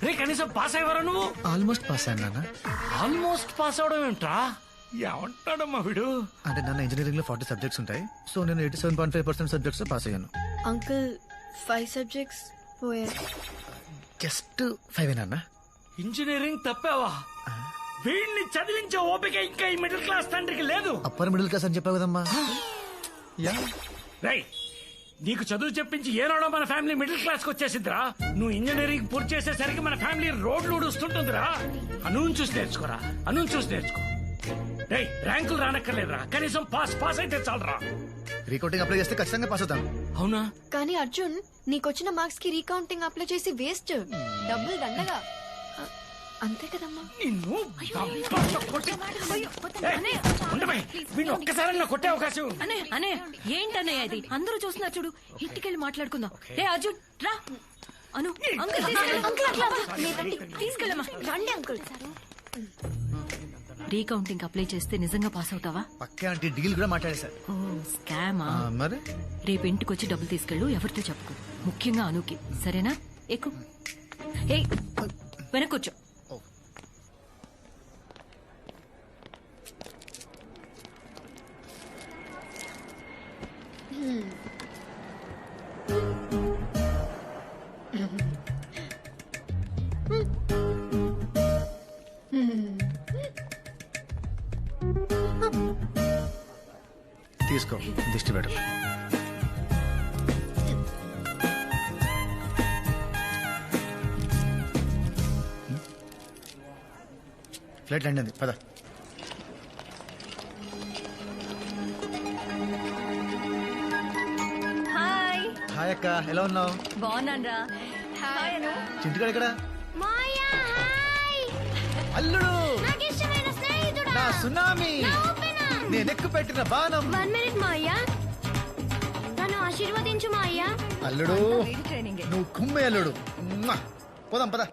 రే కనీసం పాస్ అయ్యేవారా నువ్వు? Almost pass అయ్యాను నాన్న. ఆల్మోస్ట్ పాస్ అవడం ఏమిట్రా? ఏమంటాడమ్మా వీడు? అంటే నాన్న ఇంజనీరింగ్ లో 40 సబ్జెక్ట్స్ ఉంటాయి. సో నేను 87.5% సబ్జెక్ట్స్ పాస్ అయ్యాను. అంకుల్ 5 సబ్జెక్ట్స్ పోయాయి. జస్ట్ 5 నాన్న. ఇంజనీరింగ్ తప్పావా? వీడిని చదివించే ఓపిక ఇంకా ఈ మిడిల్ క్లాస్ తండ్రికి లేదు. అప్పర్ మిడిల్ క్లాస్ అని చెప్పావు కదమ్మా. రై నీకు చదువు చెప్పించి ఏనాడో మన ఫ్యామిలీ మిడిల్ క్లాస్ కి వచ్చేసిందిరా. నువ్వు ఇంజనీరింగ్ పూర్తి చేసేసరికి మన ఫ్యామిలీ రోడ్లు ఊడుస్తుంటుందిరా. అనుని చూసి నేర్చుకోరా, అనుని చూసి నేర్చుకో. రై ర్యాంకులు రానక్కర్లేదురా, కనీసం పాస్ అయితే చాలరా. రీకౌంటింగ్ అప్లై చేస్తే ఖచ్చితంగా పాస్ అవుతాను. అవునా? కానీ అర్జున్ నీకొచ్చిన మార్క్స్ కి రీకౌంటింగ్ అప్లై చేసి వేస్ట్, డబ్బులు దండగా. అంతే కదమ్మా. నిన్ను వీడిని ఒక్కసారి కొట్టే అవకాశం. అనే ఏంటనే అది? అందరూ చూస్తున్నారు చూడు. ఇంటికెళ్ళి మాట్లాడుకుందాం. రే అర్జున్ రా. అను తీసుకెళ్ళమ్మా. రండి అంకుల్. రీకౌంటింగ్ అప్లై చేస్తే నిజంగా పాస్ అవుతావా? పక్కే అంటే డీల్ కూడా మాట్లాడేశారు. ఓ స్కామా? మరి రేపు ఇంటికి వచ్చి డబ్బులు తీసుకెళ్ళు. ఎవరితో చెప్పుకో, ముఖ్యంగా అనుకి. సరేనా? ఎక్కు. ఏ వెనకొచ్చు. తీసుకో, దిష్టి పెట్టు. ఫ్లైట్ ల్యాండ్ అయింది, పద. హాయ్. హాయ్ అక్క, ఎలా ఉన్నావు? బాగున్నాను. హాయ్ అను. చింటికాడు ఇక్కడ. అల్లుడు నా సునామీ, నేను ఎక్కు పెట్టిన బాణం. 1 minute మాయ్యా, నన్ను ఆశీర్వదించు మాయ్యా. అల్లుడు నువ్వు కుమ్మే అల్లుడు. పోదాం పద.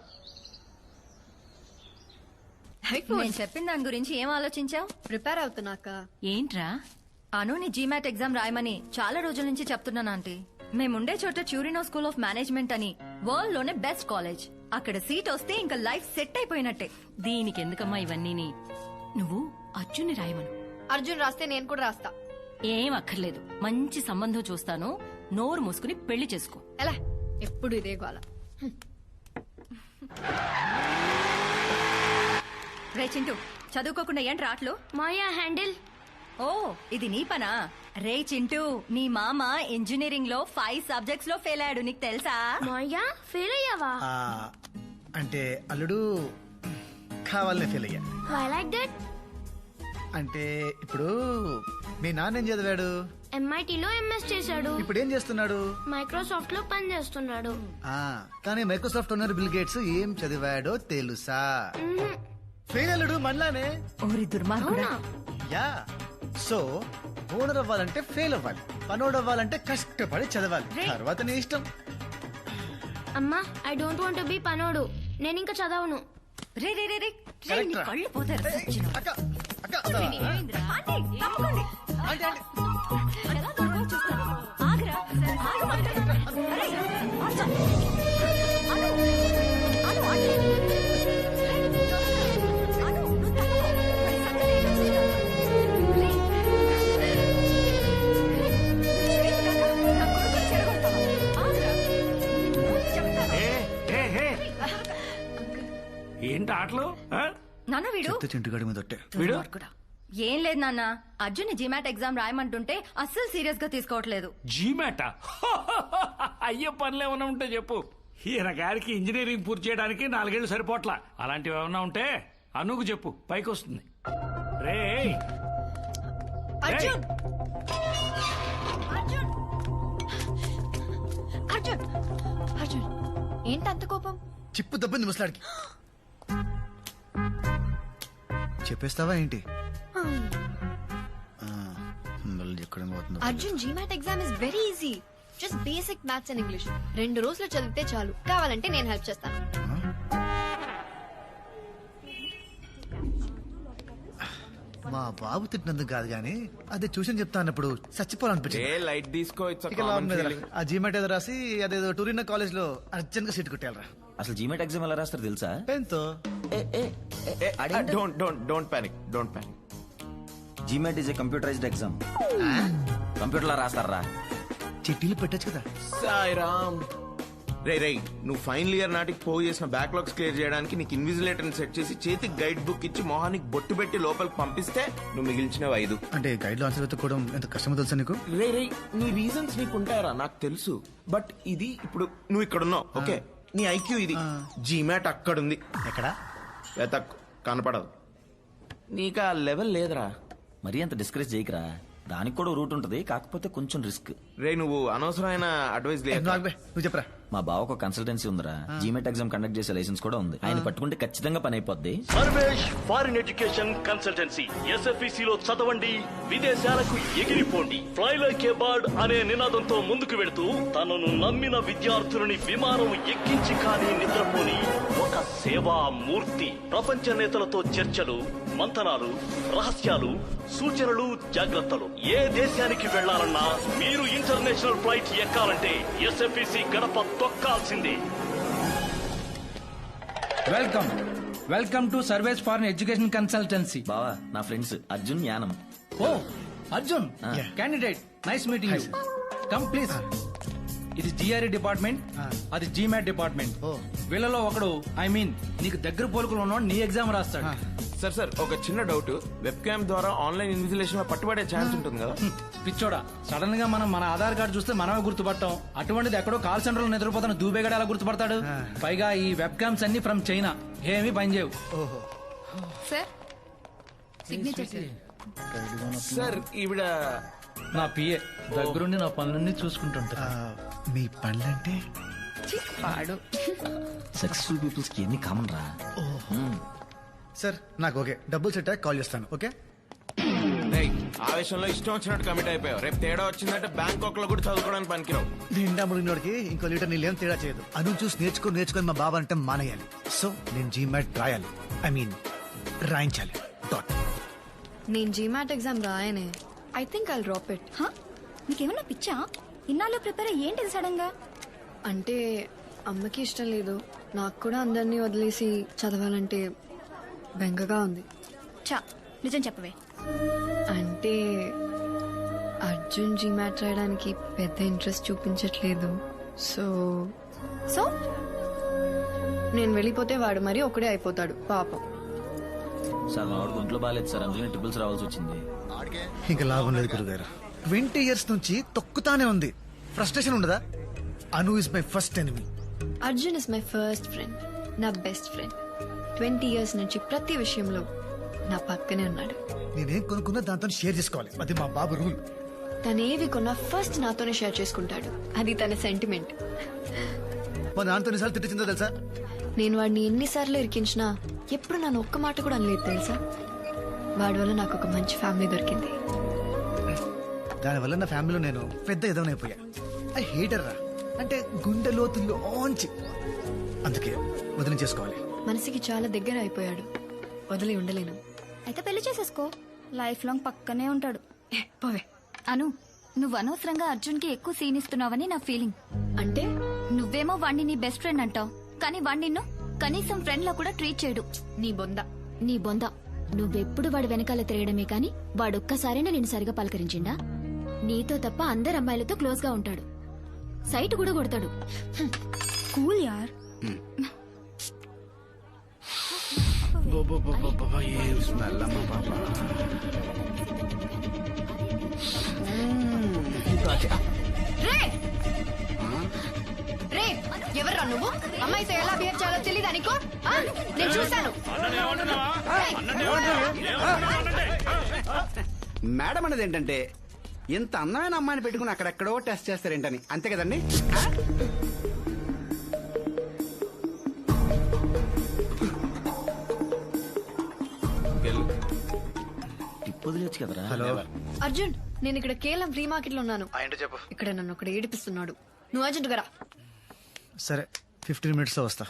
నేను చెప్పిన దాని గురించి ఏం ఆలోచించావు? ప్రిపేర్ అవుతున్నాక. ఏంట్రా? అను నీ జీమాట్ ఎగ్జామ్ రాయమని చాలా రోజుల నుంచి చెప్తున్నాను ఆంటీ. మేముండే చోట ట్యూరినో స్కూల్ ఆఫ్ మేనేజ్మెంట్ అని వరల్డ్ లోనే బెస్ట్ కాలేజ్. అక్కడ సీట్ వస్తే ఇంకా లైఫ్ సెట్ అయిపోయినట్టే. దీనికి ఎందుకమ్మా ఇవన్నీ? నువ్వు అర్జున్ని రాయమను. అర్జున్ రాస్తే నేను కూడా రాస్తా. ఏం అక్కర్లేదు, మంచి సంబంధం చూస్తాను. నోరు మూసుకుని పెళ్లి చేసుకో. ఎలా ఎప్పుడు ఇదే గోల. రే చింటూ, చదువుకోకుండా ఏంటి రాట్లు? మాయా హ్యాండిల్. ఓ ఇది నీ పనా? రే చింటూ, నీ మామ ఇంజనీరింగ్ లో 5 సబ్జెక్ట్స్ లో ఫెయిల్ అయ్యాడు, నీకు తెలుసా? మాయా ఫెయిల్ అయ్యావా? అంటే అల్లుడు కావాలనే ఫెయిల్ అయ్యా. Why like that? అంటే ఇప్పుడు మీ నాన్న ఏం చదివాడు? MIT లో MS చేశాడు. ఇప్పుడు ఏం చేస్తున్నాడు? మైక్రోసాఫ్ట్ లో పని చేస్తున్నాడు. కానీ మైక్రోసాఫ్ట్ ఓనర్ బిల్ గేట్స్ ఏం చదివాడో తెలుసా? ఫెయిల్ అల్లుడు మనలానే. ఓరి దుర్మార్గుడా. యా, సో ఓనర్ అవ్వాలంటే ఫెయిల్ అవ్వాలి, పనోడు అవ్వాలంటే కష్టపడి చదవాలి. తర్వాత నీ ఇష్టం. అమ్మా, I don't want to be పనోడు. నేను ఇంకా చదవను. రే రే రే రే, నీ కళ్ళు పోతారు. అక్క అక్క ఏమైందిరా? ఆంటీ, తప్పకండి. ఎలా దొరకవో చూస్తాను. ఆగ్రా, ఆగు మాట్లాడు. అరే, ఆచా. అను, అను, ఆంటీ. అను, నువ్వు తప్పకు. మరి సంగతి ఏంటో చూద్దాం. లే. నా కొడుకుని చెడగొడతావా? ఆగ్రా. చెప్తాను. ఏంటి ఆటలు? నాన్న వీడు చింటుగాడి మీద ఒట్టే. వీడు ఏం లేదు నాన్న, అర్జున్ జీమాట్ ఎగ్జామ్ రాయమంటుంటే అస్సలు సీరియస్ గా తీసుకోవట్లేదు. జీమాటా? అయ్యే పనులు ఏమైనా ఉంటే చెప్పు. ఈయన గారికి ఇంజనీరింగ్ పూర్తి చేయడానికి 4 ఏళ్లు సరిపోట్లా. అలాంటివి ఏమైనా ఉంటే అనుకు చెప్పు, పైకి వస్తుంది. రే అర్జున్, అర్జున్, అర్జున్, అర్జున్, ఏంటంత కోపం? చిప్పు దెబ్బని ముసలాడికి చెప్పేస్తావా ఏంటి? Arjun GMAT exam is very easy. Just basic maths and English. 2 రోజులు చదివితే చాలు. కావాలంటే నేను హెల్ప్ చేస్తాను. మా బాబు తిట్టినందుకు కాదు గానీ అదే ట్యూషన్ చెప్తా అన్నప్పుడు చచ్చిపోవాలనిపించింది. లైట్ తీసుకో. ఆ జీమాట్ ఏదో రాసి అదేదో టూరినో కాలేజ్ లో అర్జెంట్ గా సీట్ కొట్టాలరా. అసలు జీమెట్ ఎగ్జామ్ ఎలా రాస్తారు తెలుసా? పెన్తో. Don't panic. GMAT is a computerised exam. Computer లో రాస్తారా? చిట్టీలు పెట్టచ్చు కదా. సాయిరామ్. రేయ్ నువ్వు ఫైనల్ ఇయర్ నాటికి పోగు చేసిన బ్యాక్లాగ్స్ క్లియర్ చేయడానికి నీకు ఇన్విజిలేటర్ సెట్ చేసి చేతికి గైడ్ బుక్ ఇచ్చి మొహానికి బొట్టు పెట్టి లోపలికి పంపిస్తే నువ్వు మిగిల్చినవి 5. అంటే గైడ్ లో ఆన్సర్ వెతుక్కోవడం ఎంత కష్టమో తెలుసా నీకు? రేయ్ నీ రీజన్స్ నీకు ఉంటాయరా నాకు తెలుసు. బట్ ఇది ఇప్పుడు నువ్వు ఇక్కడ ఉన్నావు, ఓకే? నీ ఐక్యూ ఇది. జీమాట్ అక్కడుంది. ఎక్కడ? వెతక్ కనపడదు. నీకు ఆ లెవెల్ లేదురా. మరీ అంత డిస్కరేజ్ చేయకరా, దానికి కూడా రూట్ ఉంటది, కాకపోతే కొంచెం రిస్క్. రే నువ్వు అనవసరమైన అడ్వైస్ లేదు. నువ్వు చెప్పరా. మా బావకు కన్సల్టెన్సీ ఉందిరా, జీమెట్ ఎగ్జామ్ కండక్ట్ చేసే లైసెన్స్ కూడా ఉంది. ఆయన పట్టుకుంటే ఖచ్చితంగా పని అయిపోద్ది. Sarvesh foreign education consultancy. SFEC లో చదవండి, విదేశాలకు ఎగిరిపోండి. ఫ్లై లైక్ ఏ బర్డ్ అనే నినాదంతో ముందుకు వెళుతూ తనను నమ్మిన విద్యార్థులని విమానం ఎక్కించి కానీ నిద్రపోని ఒక సేవా మూర్తి. ప్రపంచ నేతలతో చర్చలు, మంతనాలు, రహస్యాలు, సూచనలు, జాగ్రత్తలు. ఏ దేశానికి వెళ్లాలన్నా మీరు ఇంటర్నేషనల్ ఫ్లైట్ ఎక్కాలంటే SFEC గడప తొక్కాల్సిందే. Welcome to Sarvesh foreign education consultancy. బావా నా ఫ్రెండ్స్ అర్జున్, యానం. ఓ Arjun, candidate, nice meeting you. Come please. ఇది GRE డిపార్ట్మెంట్, అది GMAT డిపార్ట్మెంట్. వీళ్ళలో ఒకడు నీకు దగ్గర పోలుకులు ఉన్నవాడు నీ ఎగ్జామ్ రాస్తాడు. సార్ ఒక చిన్న డౌట్. వెబ్ క్యామ్ ద్వారా ఆన్లైన్ ఇన్విజిలేషన్ పట్టుబడే ఛాన్స్ ఉంటుంది కదా? పిచ్చోడా, సడన్ గా మనం మన ఆధార్ కార్డు చూస్తే మనమే గుర్తుపట్టాం. అటువంటిది ఎక్కడో కాల్ సెంటర్ లో నిద్రపోతాను దూబేగాడు ఎలా గుర్తుపడతాడు? పైగా ఈ వెబ్ క్యామ్స్ అన్ని ఫ్రమ్ చైనా, ఏమీ పనిచేయవు. Sir signature. సార్ ఈవిడ నా పిఏ, దగ్గరుండి నా పనులన్నీ చూసుకుంటుంటా. మీ పనులంటే సక్సెస్ఫుల్ పీపుల్స్ కి ఎన్ని కామన్ రా. సార్ నాకు ఓకే, డబ్బులు సెట్ అయ్యి కాల్ చేస్తాను. ఓకే. ఆవేశంలో ఇష్టం వచ్చినట్టు కమిట్ అయిపోయావు. రేపు తేడా వచ్చిందంటే బ్యాంకాక్ లో కూడా చదువుకోవడానికి పనికిరావు. నిండా ముడినోడికి ఇంకో లీటర్ నీళ్ళేం తేడా చేయదు. అను చూసి నేర్చుకొని మా బాబా అంటే మానేయాలి. సో నేను జీమాట్ రాయాలి, రాయించాలి. నేను జీమాట్ ఎగ్జామ్ రాయనే. I think I'll drop it. నీకేమన్నా పిచ్చా? ఇన్నాళ్ళు ప్రిపేర్ ఏంటిది సడన్ గా? అంటే అమ్మకి ఇష్టం లేదు, నాకు కూడా అందరినీ వదిలేసి చదవాలంటే బెంగగా ఉంది. చా నిజం చెప్పవే. అంటే అర్జున్ జీమాట్ రాయడానికి పెద్ద ఇంట్రెస్ట్ చూపించట్లేదు. సో సో నేను వెళ్ళిపోతే వాడు మరీ ఒకడే అయిపోతాడు పాపం. సార్ మా వాడికి ఒంట్లో బాగాలేదు సార్, అందుకని ట్రిపుల్స్ రావాల్సి వచ్చింది. ఇంకా లాభం లేదు గురుగారు. 20 years నుంచి తొక్కుతానే ఉంది. ఫ్రస్ట్రేషన్ ఉండదా? Anu is my first enemy. Arjun is my first friend, నా బెస్ట్ ఫ్రెండ్. 20 years నుంచి ప్రతి విషయంలో నా పక్కనే ఉన్నాడు. నేనేం కొనుక్కున్నా దాంతో షేర్ చేసుకోవాలి, అది మా బాబు రూల్. తనేవి కొన్నా ఫస్ట్ నాతోనే షేర్ చేసుకుంటాడు, అది తన సెంటిమెంట్. మా నాన్నతో ఎన్నిసార్లు తిట్టిందో తెలుసా? నేను వాడిని ఎన్నిసార్లు ఇరికించినా ఎప్పుడు నన్ను ఒక్క మాట కూడా అనలేదు తెలుసా. వాడి వల్ల నాకు ఒక మంచి ఫ్యామిలీ దొరికింది. దానివల్ల నా ఫ్యామిలీలో నేను పెద్ద ఎదవనైపోయా. ఐ హేటర్ రా, అంటే గుండె లోతుల్లో ఆంచి. అందుకే వదిలి చేసుకోవాలి. మనసుకి చాలా దగ్గర అయిపోయాడు, వదిలి ఉండలేను. అయితే పెళ్లి చేసేసుకో, లైఫ్ లాంగ్ పక్కనే ఉంటాడు. పోవే. అను, నువ్వు అనవసరంగా అర్జున్ కి ఎక్కువ సీన్ ఇస్తున్నావని నా ఫీలింగ్. అంటే నువ్వేమో వాణ్ణి నీ బెస్ట్ ఫ్రెండ్ అంటావు, కానీ వాణ్ణి నిన్ను కనీసం ఫ్రెండ్ లా కూడా ట్రీట్ చేయడు. నీ బొంద. నువ్వెప్పుడు వాడు వెనకాల తిరగడమే కాని వాడొక్కసారైనా నేను సరిగా పలకరించిండా? నీతో తప్ప అందరు అమ్మాయిలతో క్లోజ్ గా ఉంటాడు, సైట్ కూడా కొడతాడు. కూల్ యార్. రే ఎవర్రా నువ్వు? అమ్మాయితో ఎలా బిహేవ్ చేయాలో తెలీదా నీకు? నేను చూశాను. మేడం అనేది ఏంటంటే ఇంత అందమైన అమ్మాయిని పెట్టుకుని అక్కడెక్కడో టెస్ట్ చేస్తారేంటని, అంతే కదండి? టిప్ వదిలేచ్చు కదరా. హలో అర్జున్, నేను ఇక్కడ కేవలం ఫ్రీ మార్కెట్ లో ఉన్నాను. చెప్పు. ఇక్కడ నన్ను ఒకటి ఏడిపిస్తున్నాడు. నువ్వు అర్జెంట్ గా రా. సరే 15 minutes లో వస్తా.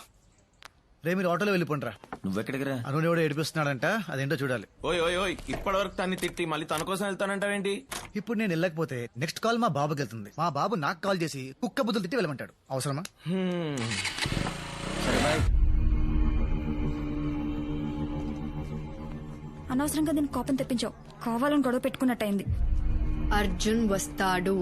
రే మీరు ఆటోలో వెళ్ళిపోండిరా. నువ్వెక్కడికి రా? అను ఎవడో ఏడిపిస్తున్నాడంట, అదేంటో చూడాలి. ఓయ్ ఇప్పటి వరకు తన్ని తిట్టి మళ్ళీ తన కోసం వెళ్తానంటావేంటి? ఇప్పుడు నేను వెళ్ళకపోతే నెక్స్ట్ కాల్ మా బాబుకి వెళ్తుంది. మా బాబు నాకు కాల్ చేసి కుక్క బుద్ధులు తిట్టి వెళ్ళమంటాడు. అవసరమా? సరే బాయ్. అనవసరంగా దీనికి కోపం తెప్పించావు. కావాలని గొడవ పెట్టుకున్నట్టయింది. అర్జున్ వస్తాడు.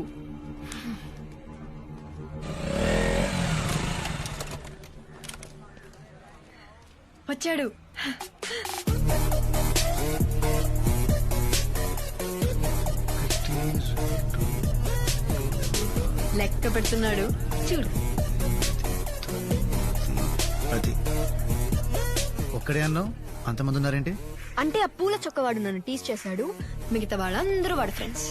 వచ్చాడు. లెక్క పెడుతున్నాడు చూడు. అది ఒక్కడే అన్నావు, అంతమంది ఉన్నారేంటి? అంటే ఆ పూల చొక్కవాడు నన్ను టీస్ చేశాడు. మిగతా వాళ్ళందరూ వాడు ఫ్రెండ్స్.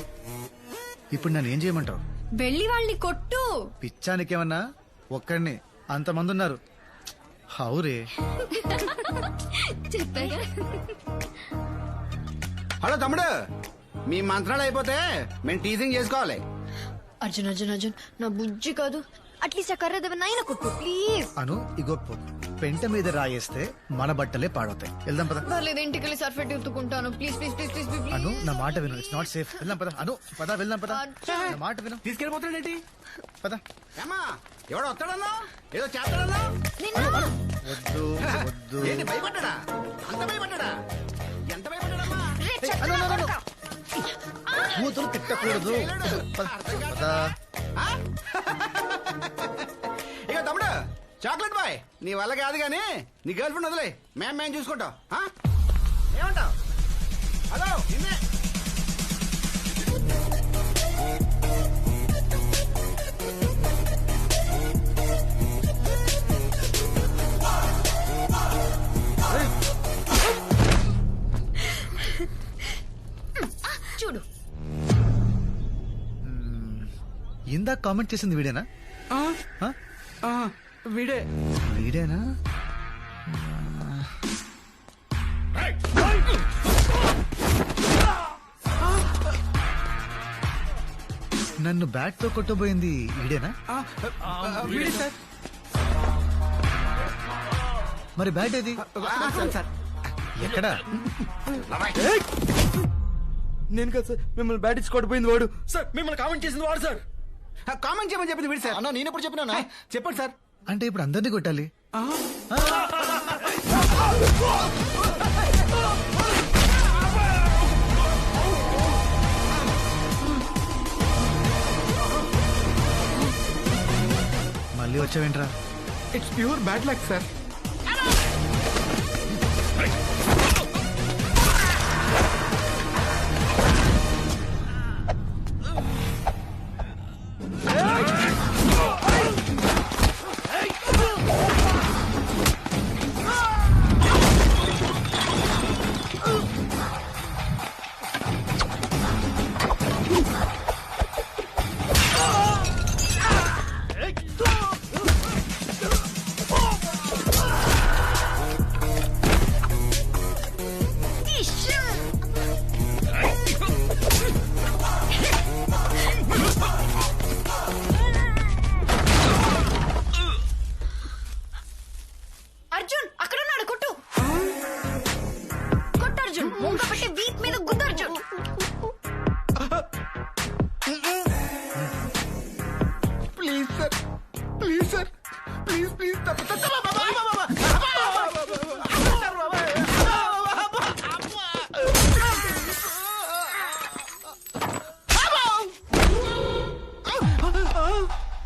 ఇప్పుడు నన్ను ఏం చేయమంటావు? వెళ్ళి వాళ్ళని కొట్టు. పిచ్చానికేమన్నా? ఒక్కడిని అంతమంది ఉన్నారు. హౌరే. చెప్పాగా. హలో తమ్ముడు, మీ మంత్రాలు అయిపోతే మేము టీజింగ్ చేసుకోవాలి. అర్జున్ అర్జున్ అర్జున్ నా బుజ్జి కాదు. అట్లీస్ట్ ఆ కర్ర దెబ్బ కొట్టు ప్లీజ్. అను ఇగో పెంట మీద రాయేస్తే మన బట్టలే పాడవుతాయి. వెళ్దాం పద. పర్లేదు, ఇంటికి వెళ్ళి సర్ఫెట్ ఎత్తుకుంటాను. Please please please please please. Anu నా మాట విను, ఇట్స్ నాట్ సేఫ్. వెళ్దాం పద. అను పద, వెళ్దాం పద. నా మాట విను. తీసుకెళ్ళిపోతాడేంటి? పద. ఏమా ఎవడో వస్తాడన్నా, ఏదో చేస్తాడన్నా? వద్దు వద్దు. ఏంటి భయపడ్డా? అంత భయపడ్డా? ఎంత భయపడ్డాడమ్మా? కూతురు తిట్టకూడదు. పద, పద. ఇక తమ్ముడు చాక్లెట్ బాయ్, నీ వల్ల కాదు గానీ నీ గర్ల్ ఫ్రెండ్ వదిలే, మేము చూసుకుంటాం. ఏమంటావు? హలో నిన్నే. చూడు, ఇందాక కామెంట్ చేసింది వీడేనా? వీడే. వీడేనా? నన్ను బ్యాట్ తో కొట్టబోయింది వీడేనా? వీడే సార్. మరి బ్యాట్ ఏది? సార్ ఎక్కడా? నేను కదా సార్, మిమ్మల్ని బ్యాట్ ఇచ్చి కొట్టిపోయింది వాడు సార్. మిమ్మల్ని కామెంట్ చేసింది వాడు సార్. కామెంట్ చేయమని చెప్పింది వీడు సార్. అన్నా నేను ఎప్పుడు చెప్పినా? చెప్పండి సార్. అంటే ఇప్పుడు అందరినీ కొట్టాలి? మళ్ళీ వచ్చావేంట్రా? It's pure bad luck sir. Arjun అక్కడ ఉన్నాడు. కొట్టు కొట్టు అర్జున్. ముంగ పెట్టి వీప్ మీద గుద్దు Arjun. Please sir, please sir, please please.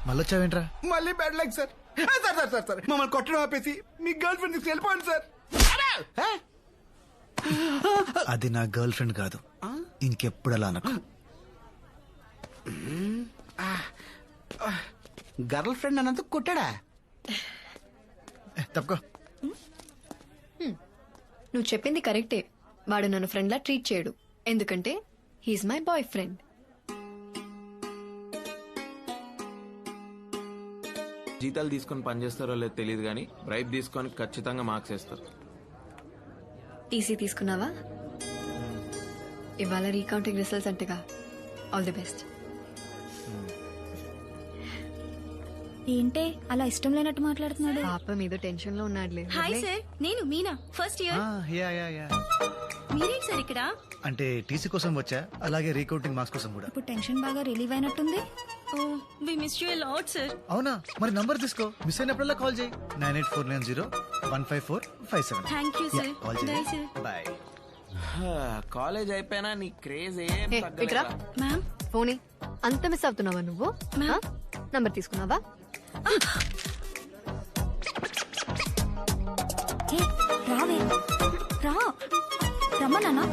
మళ్ళీ వచ్చావేంట్రా? మళ్ళీ bad luck sir. Sir sir sir sir మమ్మల్ని కొట్టడం ఆపేసి మీ గర్ల్ ఫ్రెండ్ తీసుకు వెళ్ళిపోండి సార్. అది నా గర్ల్ ఫ్రెండ్ కాదు. ఇంకెప్పుడు అలా అనకు. గర్ల్ ఫ్రెండ్ అన్నందుకు కొట్టాడా? తప్పుకో. నువ్వు చెప్పింది కరెక్టే. వాడు నన్ను ఫ్రెండ్ లా ట్రీట్ చేయడు. ఎందుకంటే హీఈస్ మై బాయ్ ఫ్రెండ్. జీతాలు తీసుకొని పనిచేస్తారో లేదో తెలియదు కానీ బ్రైబ్ తీసుకొని ఖచ్చితంగా మార్క్స్ వేస్తారు. టీసీ తీసుకున్నావా? ఇవాళ రీకౌంటింగ్ రిజల్ట్స్ అంటగా. All the best. ఏంటే అలా ఇష్టం లేనట్టు మాట్లాడుతున్నాడు? పాప మీద టెన్షన్ లో ఉన్నాడులే. హాయ్ సార్, నేను మీనా, ఫస్ట్ ఇయర్. యా మీరేంటి సార్ ఇక్కడ? అంటే టీసీ కోసం వచ్చా, అలాగే రీకౌంటింగ్ మార్క్స్ కోసం కూడా. ఇప్పుడు టెన్షన్ బాగా రిలీవ్ అయినట్టుంది. We miss you lot sir. అవునా, మరి నంబర్ తీసుకో, మిస్ అయినప్పుడల్లా కాల్ చేయి. 9849015457. Thank you sir. Call bye చేయి. సార్. బాయ్. కాలేజ్ అయిపోయినా నీ క్రేజ్ ఏం ఇట్రా తగ్గలేదా? మ్యామ్, ఫోనీ అంత మిస్ అవుతున్నావా నువ్వు? నంబర్ తీసుకున్నావా? ఏ రావే, రా రమ్మన్నా.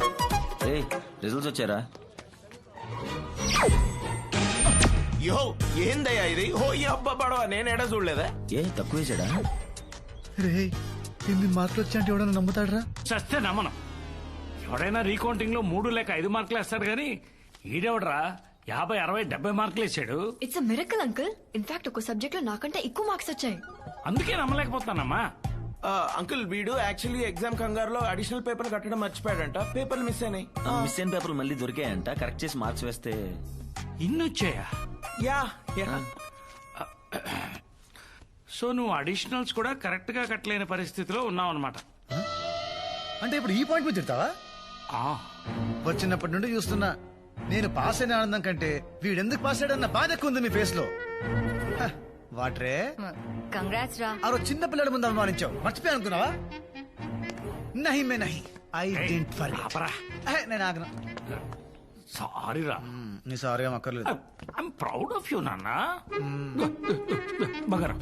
ఏయ్ రిజల్ట్స్ వచ్చారా? యో ఏందయ్యా ఇది? ఓ ఈ అబ్బా పడవ నేను ఎడ చూడలేదా? ఏ తక్కువ వేసాడా? రే, ఇన్ని మార్కులు వచ్చా అంటే ఎవడన్నా నమ్ముతాడరా? చస్తే నమ్మనం. ఎవడైనా రీకౌంటింగ్ లో 3 లేక 5 మార్కులు వేస్తాడు కానీ ఈడెవడరా 50, 60, 70 మార్కులు వేసాడు. It's a miracle uncle. In fact ఒక సబ్జెక్ట్ లో నాకంటే ఎక్కువ మార్క్స్ వచ్చాయి. అందుకే నమ్మలేకపోతానమ్మా. అంకుల్ వీడు యాక్చువల్లీ ఎగ్జామ్ కంగారులో అడిషనల్ పేపర్ కట్టడం మర్చిపోయాడంట. పేపర్లు మిస్ అయినాయి. మిస్ అయిన పేపర్లు మళ్ళీ దొరికాయంట. కరెక్ట్ చేసి మార్క్స్ వేస్తే ఇన్ని వచ్చాయా? యా సో నువ్వు అడిషనల్స్ కూడా కరెక్ట్ గా కట్టలేని పరిస్థితిలో ఉన్నావు అనమాట. అంటే ఇప్పుడు ఈ పాయింట్ మీద తిడతావా? వచ్చినప్పటి నుండి చూస్తున్నా, నేను పాస్ అయిన ఆనందం కంటే వీడెందుకు పాస్ అయ్యాడన్న బాధ ఎక్కువ ఉంది మీ ఫేస్ లో. వాట్రే, కంగ్రాట్స్ రా. ఆ రోజు చిన్న పిల్లల ముందు అవమానించావు, మర్చిపోయా అనుకున్నావా? నహి మే నహి, ఐ డెంట్ ఫర్గెట్. నేను ఆగను. సారీ రా. నీ సారీ ఏం అక్కర్లేదు. ఐఎమ్ ప్రౌడ్ ఆఫ్ యూ నాన్న. బగరా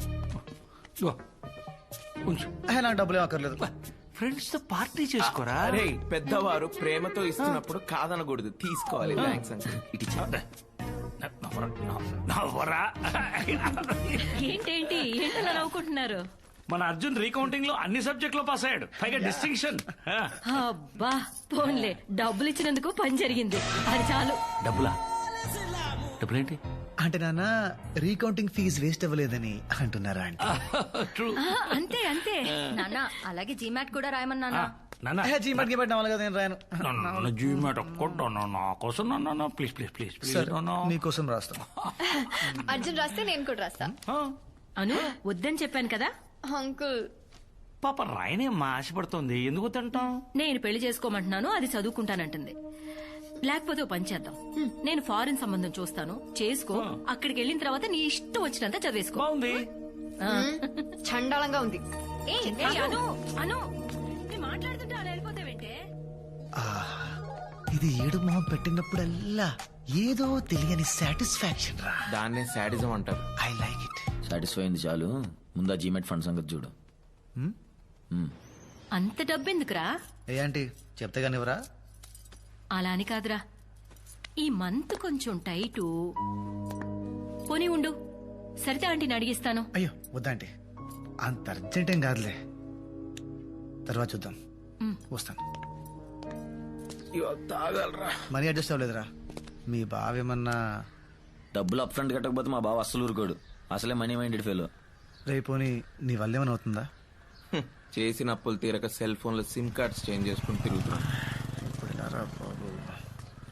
నాకు డబ్బులు ఏం అక్కర్లేదు. ఫ్రెండ్స్ తో పార్టీ చేసుకోరా. అరే పెద్దవారు ప్రేమతో ఇస్తున్నప్పుడు కాదనకూడదు, తీసుకోవాలి. Thanks uncle. ఇటు నవ్వరా. ఏంటేంటి ఏంటలా నవ్వుకుంటున్నారు? మన అర్జున్ రీకౌంటింగ్ లో అన్ని సబ్జెక్ట్ లో పాస్ అయ్యాడు, పైగా డిస్టింక్షన్. అబ్బా పోన్లే, డబ్బులు ఇచ్చినందుకు పని జరిగింది, అది చాలు. డబ్బులా? డబ్బులేంటి? అంటే నాన్న రీకౌంటింగ్ ఫీజు వేస్ట్ అవ్వలేదని అంటున్నారా? అంటే ట్రూ. అంతే అంతే నాన్న. అలాగే జీమాట్ కూడా రాయమన్నా. నాన్న జీమాట్ గిమాట్ నవ్వాలి కదా, నేను రాయను. జీమాట్ ఒక్కటి నా కోసం నాన్న, ప్లీజ్ ప్లీజ్ ప్లీజ్ ప్లీజ్. నీకోసం రాస్తాను. అర్జున్ రాస్తే నేను కూడా రాస్తా. అను వద్దని చెప్పాను కదా అంకుల్. పాప రాయనేమ్మా ఆశపడుతోంది, ఎందుకు తింటాం? నేను పెళ్లి చేసుకోమంటున్నాను, అది చదువుకుంటానంటుంది. లేకపోతే ఓ పని చేద్దాం, నేను ఫారిన్ సంబంధం చూస్తాను, చేసుకో. అక్కడికి వెళ్ళిన తర్వాత నీ ఇష్టం వచ్చినంత చదివేసుకో. బాగుంది. చండాలంగా ఉంది. అను అను మాట్లాడుతుంటే అలా వెళ్ళిపోతావేంటే? ఇది ఏడు మొహం పెట్టినప్పుడల్లా ఏదో తెలియని సాటిస్ఫాక్షన్ రా. దాన్నే శాడిజం అంటారు. I like it. సాటిస్ఫై అయింది చాలు, ముందా జీమెట్ ఫండ్ సంగతి చూడు. అంత డబ్బెందుకురా? ఏ ఆంటీ చెప్తే కానివరా? అలా అని కాదురా, ఈ మంత్ కొంచెం టైటు. పోనీ ఉండు, సరిత ఆంటీని అడిగిస్తాను. అయ్యో వద్దా ఆంటీ, అంత అర్జెంట్ ఏం కాదులే, తర్వాత చూద్దాం. వస్తాను. తాగలరా. Money adjust అవ్వలేదురా? మీ బావేమన్నా డబ్బులు అప్ ఫ్రంట్ కట్టకపోతే మా బావ అస్సలు ఊరుకోడు, అసలే మనీ మైండెడ్ ఫెలో. రేపోని నీ వల్ల ఏమైనా అవుతుందా? చేసిన అప్పులు తీరక సెల్ ఫోన్ లో సిమ్ కార్డ్స్ చేంజ్ చేసుకుని తిరుగుతున్నా.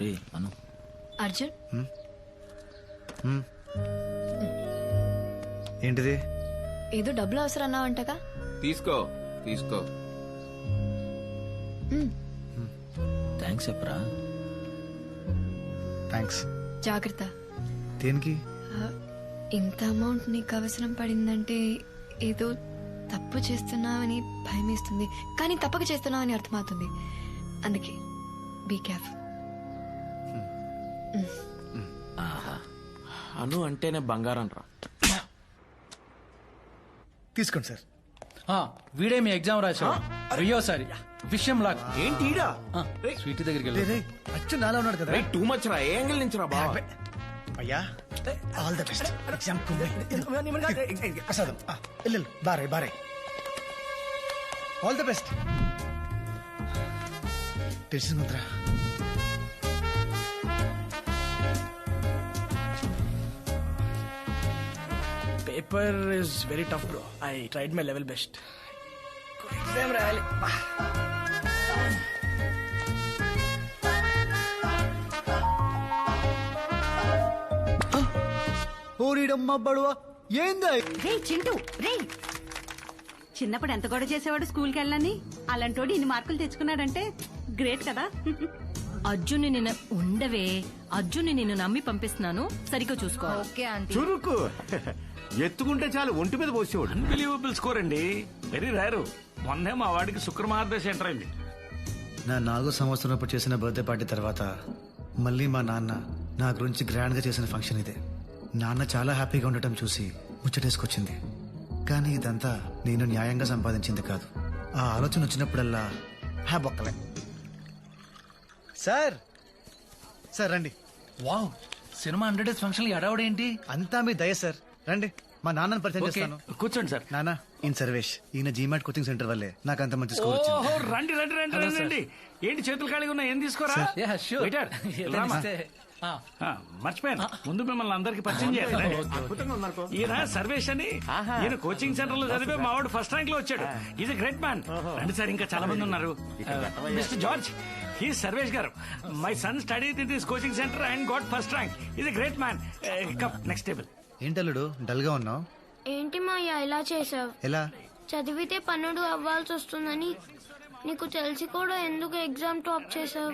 రే అను. అర్జున్ ఏంటిది? ఏదో డబ్బులు అవసరం అన్నావంటగా? తీసుకో తీసుకో. థ్యాంక్స్ చెప్పరా. థ్యాంక్స్. జాగ్రత్త. దేనికి? ఇంత అమౌంట్ నీకు అవసరం పడిందంటే ఏదో తప్పు చేస్తున్నావని భయం వేస్తుంది, కానీ తప్పక చేస్తున్నావని అర్థమవుతుంది. అందుకే బీ కేర్ఫుల్. అను అంటేనే బంగారం రా. తీసుకోండి సార్. వీడే మీ ఎగ్జామ్ రాశాడు. అయ్యోసారి విషయం లాగా ఏంటి ఈడా? స్వీట్ దగ్గరికి వెళ్ళి అచ్చు నాలా ఉన్నాడు కదా. టూ మచ్ రా. ఏ యాంగిల్ నుంచి రా బావ? అయ్యా ఆల్ ద బెస్ట్. ఎగ్జామ్ ప్రసాదం ఇల్లు బారే బారే. All the best. తెలిసిందిరా. Paper is very tough bro. I tried my level best. Exam రాయాలి. ఓరిడమ్మ బడువా, ఏందా రే చింటూ రే చిన్నప్పుడు ఎంత గొడవ చేసేవాడు స్కూల్కి వెళ్ళని అలాంటోడు ఇన్ని మార్కులు తెచ్చుకున్నాడంటే గ్రేట్ కదా. అర్జున్ని నిన్ను ఉండవే, అర్జున్ని నిన్ను నమ్మి పంపిస్తున్నాను, సరిగ్గా చూసుకో. Okay aunty. చురుకు ఎత్తుకుంటే చాలు ఒంటి మీద పోసేవాడు. అన్బిలీవబుల్ స్కోర్ అండి, వెరీ రేరు. మొన్నే మా వాడికి శుక్రమహారదశ ఎంటర్ అయింది. నా 4వ సంవత్సరం చేసిన బర్త్డే పార్టీ తర్వాత మళ్ళీ మా నాన్న నా గురించి గ్రాండ్ గా చేసిన ఫంక్షన్ ఇదే. నాన్న చాలా హ్యాపీగా ఉండటం చూసి ముచ్చటేసుకొచ్చింది. కానీ ఇదంతా నేను న్యాయంగా సంపాదించింది కాదు. ఆ ఆలోచన వచ్చినప్పుడల్లా బొక్కలే. సార్ సార్ రండి. వావ్, సినిమా 100 డేస్ ఫంక్షన్ అడవడేంటి? అంతా మీ దయ సార్. రండి, మా నాన్నని పరిచయం చేస్తాను. కూర్చోండి సార్. నాన్న, ఈయన సర్వేష్. ఈయన జీమాట్ కోచింగ్ సెంటర్ వల్లే నాకు అంత మంచి స్కోర్ వచ్చింది. ఓహో, రండి రండి రండి రండి రండి. ఏంటి చేతులు ఖాళీగా ఉన్నా, ఏం తీసుకోరా? Waiter, రామా. మర్చిపోయాను, ముందు మిమ్మల్ని అందరికి పరిచయం చేయాలి. ఈయన సర్వేష్ అని, ఈయన కోచింగ్ సెంటర్ లో చదివే మా వాడు ఫస్ట్ ర్యాంక్ లో వచ్చాడు. Is a great man. రండి సార్, ఇంకా చాలా మంది ఉన్నారు. మిస్టర్ జార్జ్, హీ సర్వేష్ గారు. My son study in this coaching centre and got first rank. Is a great man. Come next table. ఏంటల్లుడు డల్ గా ఉన్నావు? ఏంటి మాయా ఇలా చేసావు? ఎలా? చదివితే పన్నుడు అవ్వాల్సి వస్తుందని నీకు తెలిసి కూడా ఎందుకు ఎగ్జామ్ టాప్ చేసావు?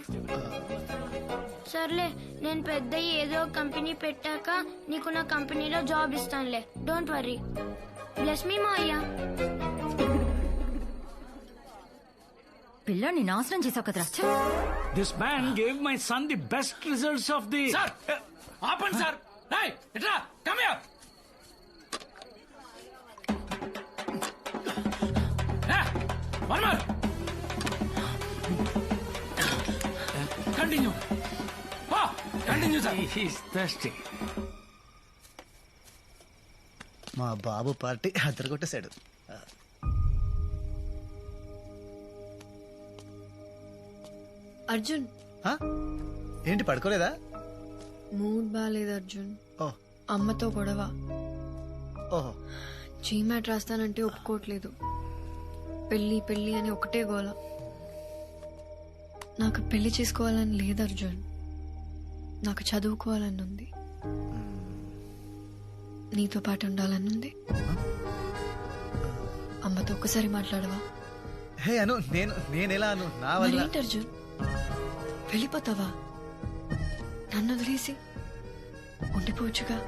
సర్లే, నేను పెద్ద ఏదో కంపెనీ పెట్టాక నీకు నా కంపెనీలో జాబ్ ఇస్తానులే. Don't worry. Bless me Maya. పిల్లాన్ని నాశనం చేసావు కదరా. This man gave my son the best results of the. ఆపండి సార్. ఎట్లా come here. One more. Continue. Continue sir. He's thirsty. మా బాబు పార్టీ అద్దరు అర్జున్, ఏంటి పడుకోలేదా? మూడ్ బాగాలేదు అర్జున్. అమ్మతో గొడవ. ఓహో. జీమాట్ రాస్తానంటే ఒప్పుకోవట్లేదు. పెళ్లి పెళ్లి అని ఒకటే గోల. నాకు పెళ్లి చేసుకోవాలని లేదు అర్జున్, నాకు చదువుకోవాలని ఉంది. నీతో పాటు ఉండాలని ఉంది. అమ్మతో ఒక్కసారి మాట్లాడవా? హే అను, నేనెలా అను? నా వల్ల. ఏంటి అర్జున్, వెళ్ళిపోతావా? నన్ను వదిలేసి ఉండిపోవచ్చుగా.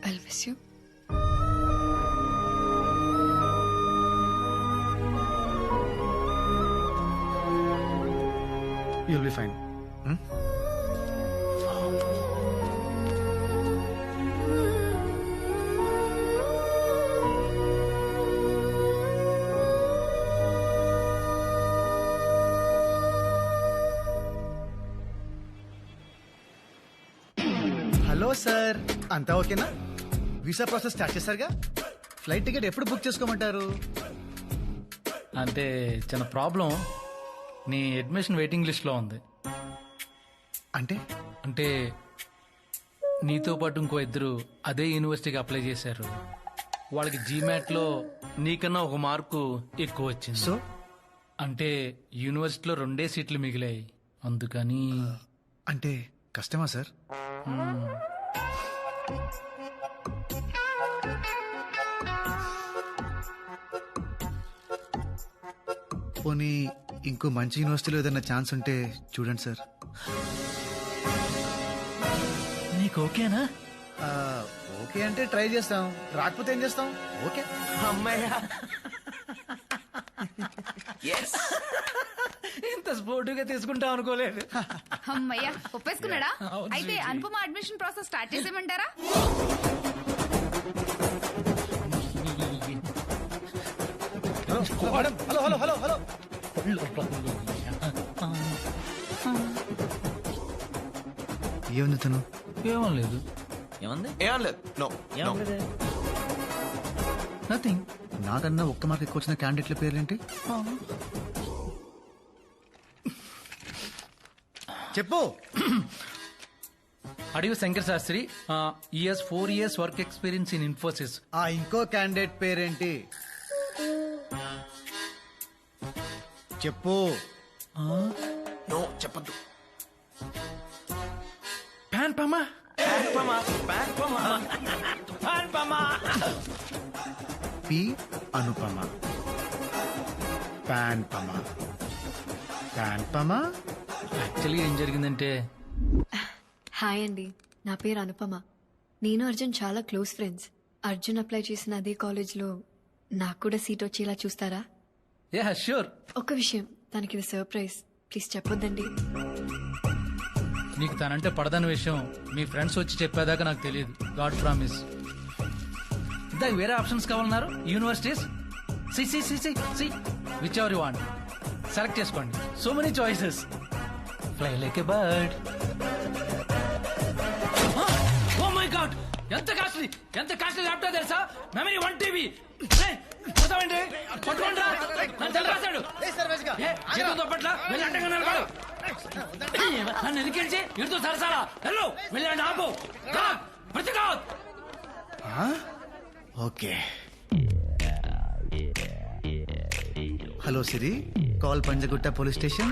I miss you. You'll be fine. Hello sir, అంతా ఓకేనా? వీసా ప్రాసెస్ స్టార్ట్ చేశారుగా? ఫ్లైట్ టికెట్ ఎప్పుడు బుక్ చేసుకోమంటారు? అంటే చిన్న ప్రాబ్లం, నీ అడ్మిషన్ వెయిటింగ్ లిస్ట్ లో ఉంది. అంటే నీతో పాటు ఇంకో ఇద్దరు అదే యూనివర్సిటీకి అప్లై చేశారు. వాళ్ళకి జీమాట్ లో నీకన్నా ఒక మార్కు ఎక్కువ వచ్చింది. సో అంటే యూనివర్సిటీలో 2 సీట్లు మిగిలాయి, అందుకని. అంటే కష్టమా సార్? పోనీ ఇంకో మంచి యూనివర్సిటీలో ఏదైనా ఛాన్స్ ఉంటే చూడండి సార్. నీకు ఓకేనా? ఓకే అంటే ట్రై చేస్తాం, రాకపోతే ఏం చేస్తాం? ఓకే. అమ్మాయ్యా, ఇంత స్పోర్టివ్గా తీసుకుంటాం అనుకోలేదు. అమ్మయ్యా, ఒప్పేసుకున్నాడా? అయితే అనుపమ అడ్మిషన్ ప్రాసెస్ స్టార్ట్ చేసేయమంటారా? Hello hello hello hello. ఏముంది తను? ఏమనలేదు. నథింగ్. నాకన్నా ఒక్క మార్క్ ఎక్కువ వచ్చిన క్యాండిడేట్ల పేర్లేంటి? చెప్పు. అడిగి Shankar Shastri, is 4 years work experience in Infosys. ఆ ఇంకో క్యాండిడేట్ పేరేంటి? చెప్పు. చెప్పద్దు. ప్యాన్ పమా. పి అనుపమ, ప్యాన్పమ, ప్యాన్పమ. యాక్చువల్లీ ఏం జరిగిందంటే, హాయ్ అండి, నా పేరు అనుపమ. నేను అర్జున్ చాలా క్లోజ్ ఫ్రెండ్స్. అర్జున్ అప్లై చేసిన అదే కాలేజ్లో నాకు కూడా సీట్ వచ్చేలా చూస్తారా? Yeah sure. ఒక్క విషయం, తనకి ఇది సర్ప్రైజ్, ప్లీజ్ చెప్పొద్దండి. నీకు తనంటే పడదన్న విషయం మీ ఫ్రెండ్స్ వచ్చి చెప్పేదాకా నాకు తెలియదు. God promise. ఇందాక వేరే ఆప్షన్స్ కావాలన్నారు. Universities see whichever you want select చేసుకోండి. So many choices. Fly like a bird. Oh my god, ఎంత కాస్ట్లీ ల్యాప్టాప్ తెలుసా? Memory 1 TB. పోతామండి, పట్టుకోండి. నన్ను ఎదికించి ఇడుతూ సరసాలా హలో వెళ్ళండి. ఆపు. Okay. Hello Siri, call Panjagutta police station.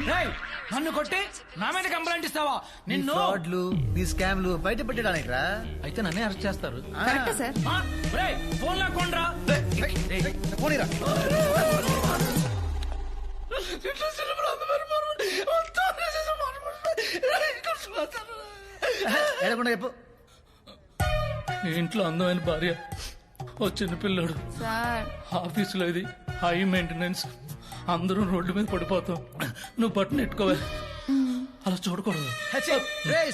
నన్ను కొట్టి నా మీద కంప్లైంట్ ఇస్తావా? నిన్ను ఫ్రాడ్లు, నీ స్కామ్లు బయట పెట్టడానికి రా. అయితే నన్నే అరెస్ట్ చేస్తారు. ఫోన్ లాక్కోండ్రా. పోనీరా. ఎడకుండా చెప్పు. ఇంట్లో అందమైన భార్య, ఓ చిన్న పిల్లాడు, ఆఫీసులో ఇది హై మెయింటెనెన్స్, అందరూ రోడ్డు మీద పడిపోతాం. నువ్వు బట్టను ఎట్టుకోవాలి, అలా చూడకూడదు.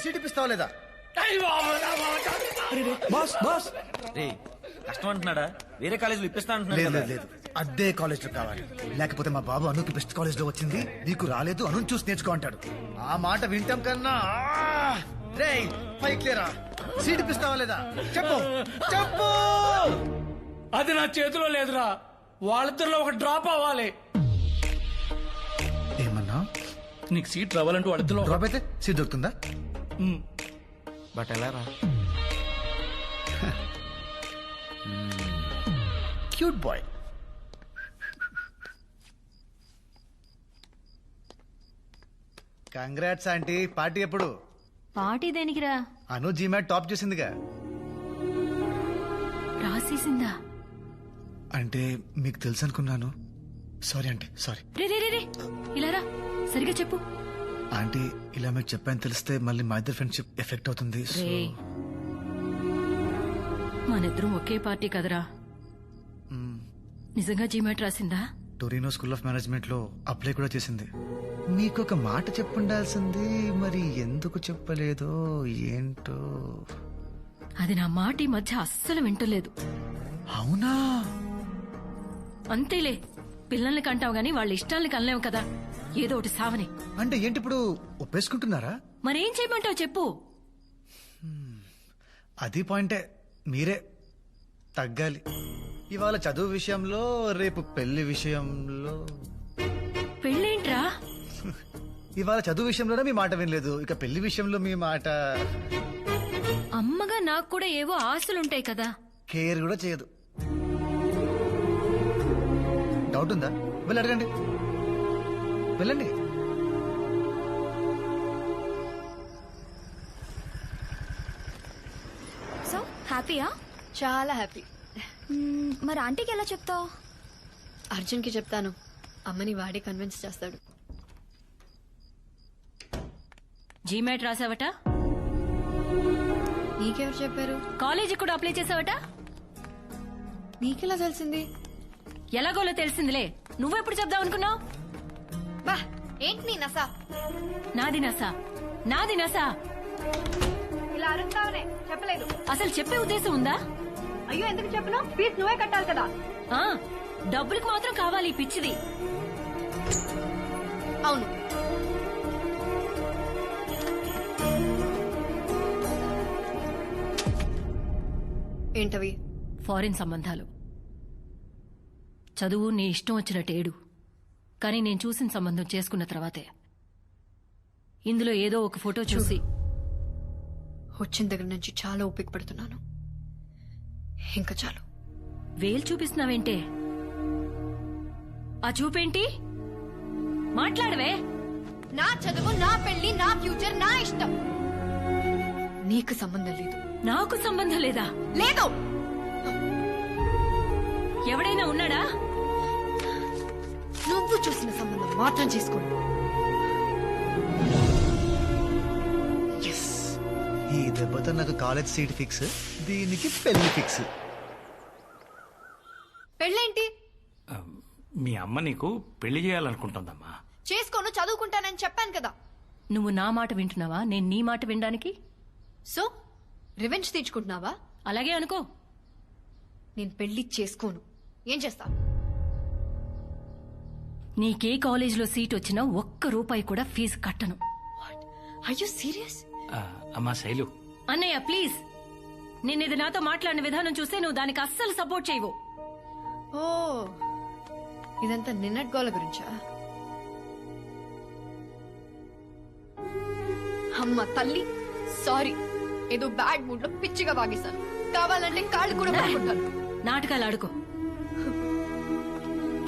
సీట్ ఇప్పిస్తావా లేదా? కష్టం అంటున్నాడా? వేరే కాలేజీలో ఇప్పిస్తా లేదు అంటున్నాడు. లేదు, అదే కాలేజ్ లో కావాలి. లేకపోతే మా బాబు అనుకి బెస్ట్ కాలేజ్ లో వచ్చింది, నీకు రాలేదు, అను చూసి నేర్చుకో అంటాడు. ఆ మాట వింటాం కన్నా పైకి లేరా. సీట్ ఇప్పిస్తావా లేదా? చెప్పు చెప్పు. అది నా చేతిలో లేదురా. వాళ్ళిద్దరిలో ఒక డ్రాప్ అవ్వాలి. ఏమన్నా? నీకు సీట్ రావాలంటే వాళ్ళిద్దరిలో డ్రాప్ అయితే సీట్ దొరుకుతుందా? బట్ ఎలా రా? Cute boy. Congrats aunty. Party ఎప్పుడు? పార్టీ దేనికిరా? అను జీమాట్ టాప్ చేసిందిగా. రాసేసిందా? అంటే మీకు తెలుసు అనుకున్నాను. Sorry aunty, sorry. రే ఇలా రా, సరిగా చెప్పు. ఆంటీ, ఇలా మీకు చెప్పాను తెలిస్తే మళ్ళీ మా ఇద్దరు ఫ్రెండ్షిప్ ఎఫెక్ట్ అవుతుంది. మనిద్దరం ఒకే పార్టీ కదరా. నిజంగా జీమాట్ రాసిందా? టొరినో స్కూల్ ఆఫ్ మేనేజ్మెంట్ లో అప్లై కూడా చేసింది. మీకు ఒక మాట చెప్పుండాల్సింది, మరి ఎందుకు చెప్పలేదో ఏంటో. అది నా మాట ఈ మధ్య అస్సలు వింటలేదు. అవునా? అంతేలే, పిల్లల్ని కంటావు గాని వాళ్ళ ఇష్టాల్ని కనలేవు కదా, ఏదో ఒకటి సావని. అంటే ఏంటి ఇప్పుడు ఒప్పేసుకుంటున్నారా? మరేం చేయమంటావు చెప్పు. అది పాయింటే, మీరే తగ్గాలి. ఇవాళ చదువు విషయంలో, రేపు పెళ్లి విషయంలో. పెళ్ళేంట్రా? ఇవాళ చదువు విషయంలోనే మీ మాట వినలేదు, ఇక పెళ్లి విషయంలో మీ మాట. అమ్మగా నాకు కూడా ఏవో ఆశలుంటాయి కదా. కేర్ కూడా చేయదు. డౌట్ ఉందా? వెళ్ళి అడగండి, వెళ్ళండి. సో హ్యాపీయా? చాలా హ్యాపీ. మరి ఆంటీకి ఎలా చెప్తావు? అర్జున్కి చెప్తాను, అమ్మని వాడే కన్విన్స్ చేస్తాడు. జీమాట్ రాసావట? నీకెవరు చెప్పారు? కాలేజీ కూడా అప్లై చేసావట? నీకెలా తెలిసింది? ఎలాగోలో తెలిసిందిలే, నువ్వెప్పుడు చెప్దాం అనుకున్నావు? బా, ఏంటి నీ నసా? నాది నసా, నాది నసా. ఇలా అరుస్తావునే చెప్పలేదు. అసలు చెప్పే ఉద్దేశం ఉందా? అయ్యో ఎందుకు చెప్పను? ఫీజు నువ్వే కట్టాలి కదా. ఆ, డబ్బులకు మాత్రం కావాలి ఈ పిచ్చిది. అవును, ఏంటవి? ఫారిన్ సంబంధాలు. చదువు నీ ఇష్టం వచ్చినట్టేడు, కానీ నేను చూసిన సంబంధం చేసుకున్న తర్వాతే ఇందులో ఏదో ఒక ఫోటో చూసి వచ్చిన దగ్గర నుంచి చాలా ఓపిక పడుతున్నాను. ఇంకా చాలు. వేలు చూపిస్తున్నావేంటే? ఆ చూపేంటి? మాట్లాడవే. నా చదువు, నా పెళ్లి, నా ఫ్యూచర్, నా ఇష్టం. నీకు సంబంధం లేదు. నాకు సంబంధం లేదా? లేదు. ఎవడైనా ఉన్నాడా? నువ్వు చూసిన సంబంధం మాత్రం చేసుకోండి. ఈ దెబ్బతో నాకు కాలేజ్ సీట్ ఫిక్స్, దీనికి పెళ్లి ఫిక్స్. పెళ్ళేంటి? మీ అమ్మ నీకు పెళ్లి చేయాలనుకుంటుందమ్మా. చేసుకోను, చదువుకుంటానని చెప్పాను కదా. నువ్వు నా మాట వింటున్నావా, నేను నీ మాట వినడానికి? సో రివెంజ్ తీర్చుకుంటున్నావా? అలాగే అనుకో. నేను పెళ్లి చేసుకోను. ఏం చేస్తా? నీకే కాలేజీలో సీట్ వచ్చినా ఒక్క రూపాయి కూడా ఫీజు కట్టను. Are you serious? అమ్మా శైలు. అన్నయ్య ప్లీజ్, నేనిది నాతో మాట్లాడిన విధానం చూస్తే నువ్వు దానికి అస్సలు సపోర్ట్ చేయవు. ఓ, ఇదంతా నిన్నటి గోల గురించా? అమ్మ తల్లి, సారీ. ఏదో బ్యాడ్ మూడ్ లో పిచ్చిగా వాగేశాను. కావాలంటే కాళ్ళు కూడా పట్టుకుంటాను. నాటకాలు ఆడుకో.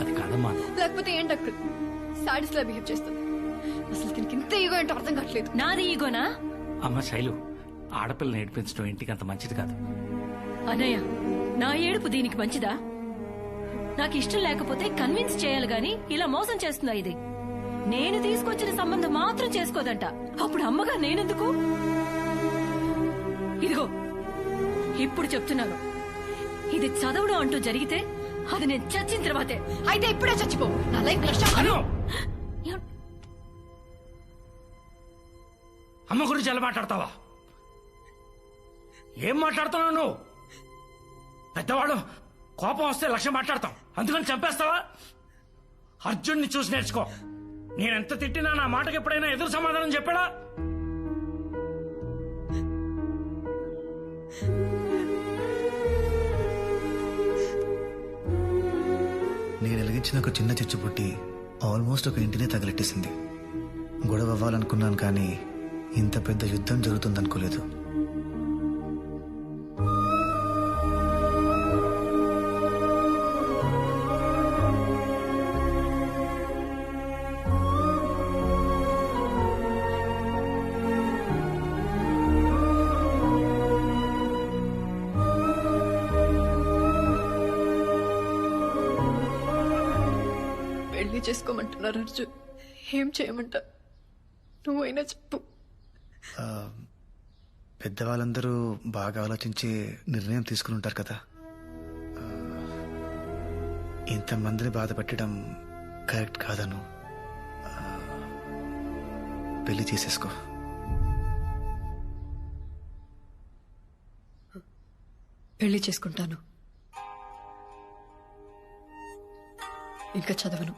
అది కాదమ్మా. లేకపోతే ఏంటక్కడ సాడీస్ లా బిహేవ్ చేస్తుంది. అసలు దీనికి ఇంత ఈగో ఏంటో అర్థం కావట్లేదు. నాది ఈగోనా? అమ్మ శైలు, ఆడపిల్లని ఏడిపించడం ఇంటికి అంత మంచిది కాదు. అన్నయ్య, నా ఏడుపు దీనికి మంచిదా? నాకు ఇష్టం లేకపోతే కన్విన్స్ చేయాలి గాని ఇలా మోసం చేస్తుందా ఇది? నేను తీసుకొచ్చిన సంబంధం మాత్రం చేసుకోదంట. అప్పుడు అమ్మగా నేనెందుకు? ఇదిగో ఇప్పుడు చెప్తున్నాను, ఇది చదవడం అంటూ జరిగితే అది నేను చచ్చిన తర్వాతే. అయితే ఇప్పుడే చచ్చిపో. నా లైఫ్ అమ్మ గురించి ఎలా మాట్లాడతావా? ఏం మాట్లాడుతున్నావు నువ్వు? పెద్దవాడు కోపం వస్తే లక్ష్యం మాట్లాడతాం, అందుకని చంపేస్తావా? అర్జున్ని చూసి నేర్చుకో. నేనెంత తిట్టినా నా మాటకి ఎప్పుడైనా ఎదురు సమాధానం చెప్పాడా? నేను వెలిగించిన ఒక చిన్న చిచ్చు పుట్టి ఆల్మోస్ట్ ఒక ఇంటినే తగలెట్టేసింది. గొడవ అవ్వాలనుకున్నాను, కానీ ఇంత పెద్ద యుద్ధం జరుగుతుందనుకోలేదు. పెళ్లి చేసుకోమంటున్నారు అర్జున్. ఏం చేయమంటా? నువ్వైనా చెప్పు. పెద్దవాళ్ళందరూ బాగా ఆలోచించి నిర్ణయం తీసుకుని ఉంటారు కదా. ఇంతమందిని బాధ పెట్టడం కరెక్ట్ కాదను. పెళ్లి చేసేసుకో. పెళ్లి చేసుకుంటాను. ఇంకా చదవను.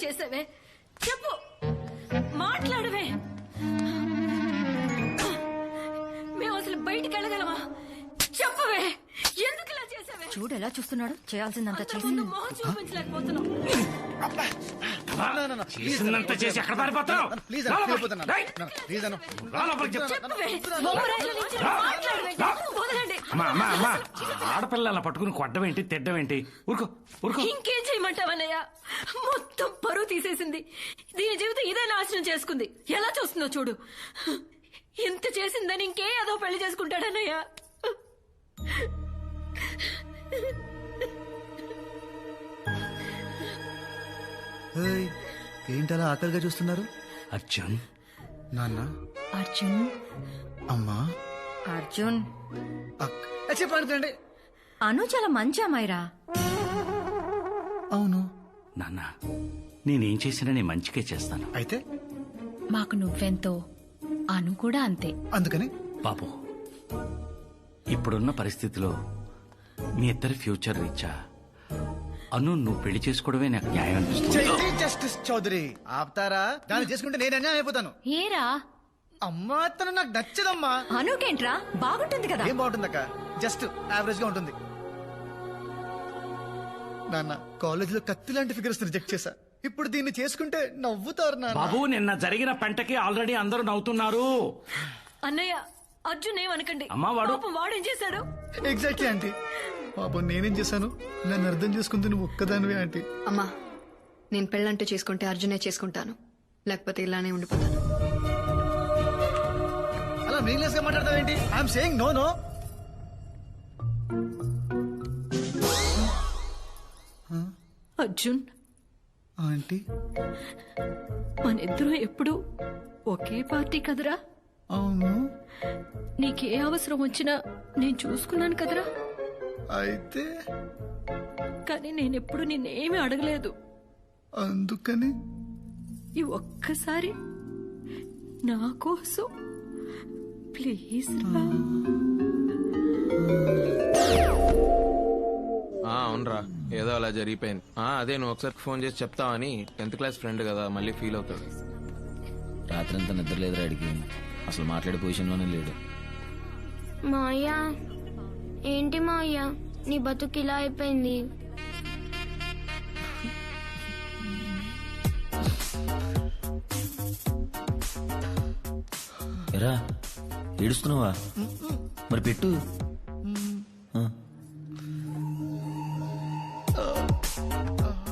చేసావే? చెప్పు, మాట్లాడవే. మేము అసలు బయటికి వెళ్ళగలమా? చెప్పవే, ఎందుకు ఇలా చేసావే? చూడు ఎలా చూస్తున్నాడు. చేయాల్సిందంతా చేసి మొహం చూపించలేకపోతున్నాం. చేసిందంతా చేసి ఎక్కడ పారిపోతున్నావు? ఆడపిల్ల అలా పట్టుకుని కొట్టమేంటి, తిట్టమేంటి? ఊరుకో ఊరుకో. ఇంకేం చేయమంటావన్నయ్య? మొత్తం పరువు తీసేసింది. దీని జీవితం ఇదే నాశనం చేసుకుంది. ఎలా చూస్తుందో చూడు. ఇంత చేసిందని ఇంకే ఏదో పెళ్లి చేసుకుంటాడన్నయ్య. ఏంటలా ఆకలిగా చూస్తున్నారు? అర్జున్, నాన్న, అర్జున్, అమ్మా, అర్జున్ చెప్పండి. అను చాలా మంచి అమ్మాయిరా. అవును నాన్న, నేనేం చేసినా నేను మంచిగా చేస్తాను. అయితే మాకు నువ్వెంతో అను కూడా అంతే. అందుకని బాబు, ఇప్పుడున్న పరిస్థితిలో మీ ఇద్దరి ఫ్యూచర్ రీచా అను నువ్వు పెళ్లి చేసుకోవడమే నాకు న్యాయం అనిపిస్తుంది. జస్టిస్ చౌదరి ఆపుతారా? దాన్ని చేసుకుంటే నేను అన్యాయం అయిపోతాను. ఏరా అమ్మా, తను నాకు నచ్చదమ్మా. అనుకేంట్రా, బాగుంటుంది కదా. ఏం బాగుంటుందక్క, జస్ట్ యావరేజ్ గా ఉంటుంది. నాన్న, కాలేజీలో కత్తి లాంటి ఫిగర్స్ రిజెక్ట్ చేశా. ఇప్పుడు దీన్ని చేసుకుంటే నవ్వుతారు నాన్న. బాబు, నిన్న జరిగిన పంటకి ఆల్రెడీ అందరూ నవ్వుతున్నారు. అన్నయ్య, అర్జున్ ఏమనకండి. అమ్మా, వాడు వాడేం చేశాడు? Exactly aunty. పాపం నేనేం చేశాను? నన్ను అర్థం చేసుకుంది నువ్వు ఒక్కదానివే ఆంటీ. అమ్మా, నేను పెళ్ళంటూ చేసుకుంటే అర్జునే చేసుకుంటాను, లేకపోతే ఇలానే ఉండిపోతాను. అలా మీనింగ్లెస్ గా మాట్లాడతావేంటి? I'm saying no no. Arjun, aunty, మనిద్దరం ఎప్పుడు ఒకే పార్టీ కదరా? అవును. నీకే అవసరం వచ్చినా నేను చూసుకున్నాను కదరా. అయితే కానీ నేనెప్పుడు నిన్నేమీ అడగలేదు. అందుకని ఈ ఒక్కసారి నా కోసం ప్లీజ్ రా. అవునరా, ఏదో అలా జరిగిపోయింది. అదే నువ్వు ఒకసారి ఫోన్ చేసి చెప్తావని. 10th క్లాస్ ఫ్రెండ్ కదా, మళ్ళీ ఫీల్ అవుతాడు. రాత్రంతా నిద్ర లేదు రాడికి, అసలు మాట్లాడే పొజిషన్లోనే లేడు. మాయ, ఏంటి మాయ నీ బతుకు ఇలా అయిపోయింది? ఎరా ఏడుస్తున్నావా? మరి పెట్టు.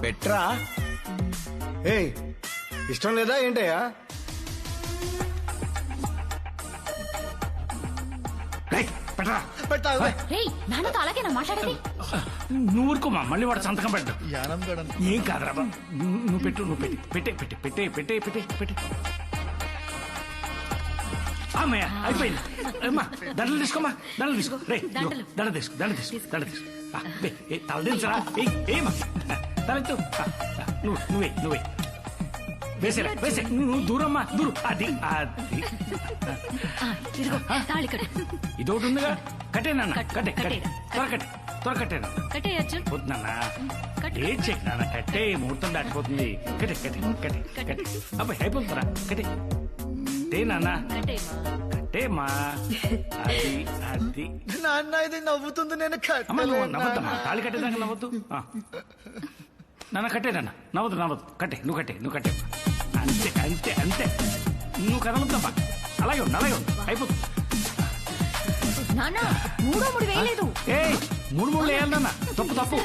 పెట్రా. ఏయ్, ఇష్టం లేదా ఏంటయ్యా? రేయ్, నాన్నతో అలాగేనా మాట్లాడేది? నువ్వు ఊరుకోమా, మళ్ళీ వాడు సంతకం పెట్టు. యానం గడం. ఏం కాదురా బాబు, నువ్వు పెట్టు, నువ్వు పెట్టే. అమ్మయ్య, అయిపోయింది. అమ్మా, దండలు తీసుకోమా, దండలు తీసుకో. రే, దండ తీసుకో. తల దించరా, ఏమా తలెత్తు. నువ్వే వేసేరా, వేసే. నువ్వు దూరమ్మా, దూరం. అది తాళి కట్టు. ఇదొకటి ఉందిగా, కట్టేనా? కట్టే, త్వర కట్టేనా? కట్టే అర్జున్. పోతున్నానా? ఏం చెక్ నాన్న, కట్టే. ముహూర్తం దాటిపోతుంది. కట్టే. అబ్బాయి అయిపోతుందిరా, కట్టే. నాన్న, కట్టేమా. అది నాన్న, ఇది నవ్వుతుంది. నేను నవ్వద్దమ్మా, తాళి కట్టేదాకా నవ్వద్దు. నాన్న కట్టే, నాన్న నవ్వద్దు. కట్టే, నువ్వు కట్టే. అంతే. నువ్వు కదలద్దమ్మా, అలాగే ఉండు. అయిపోతుంది. నాన్న, 3 వేయలేదు. ఏ 3 వేయాలి నాన్న. తప్పు.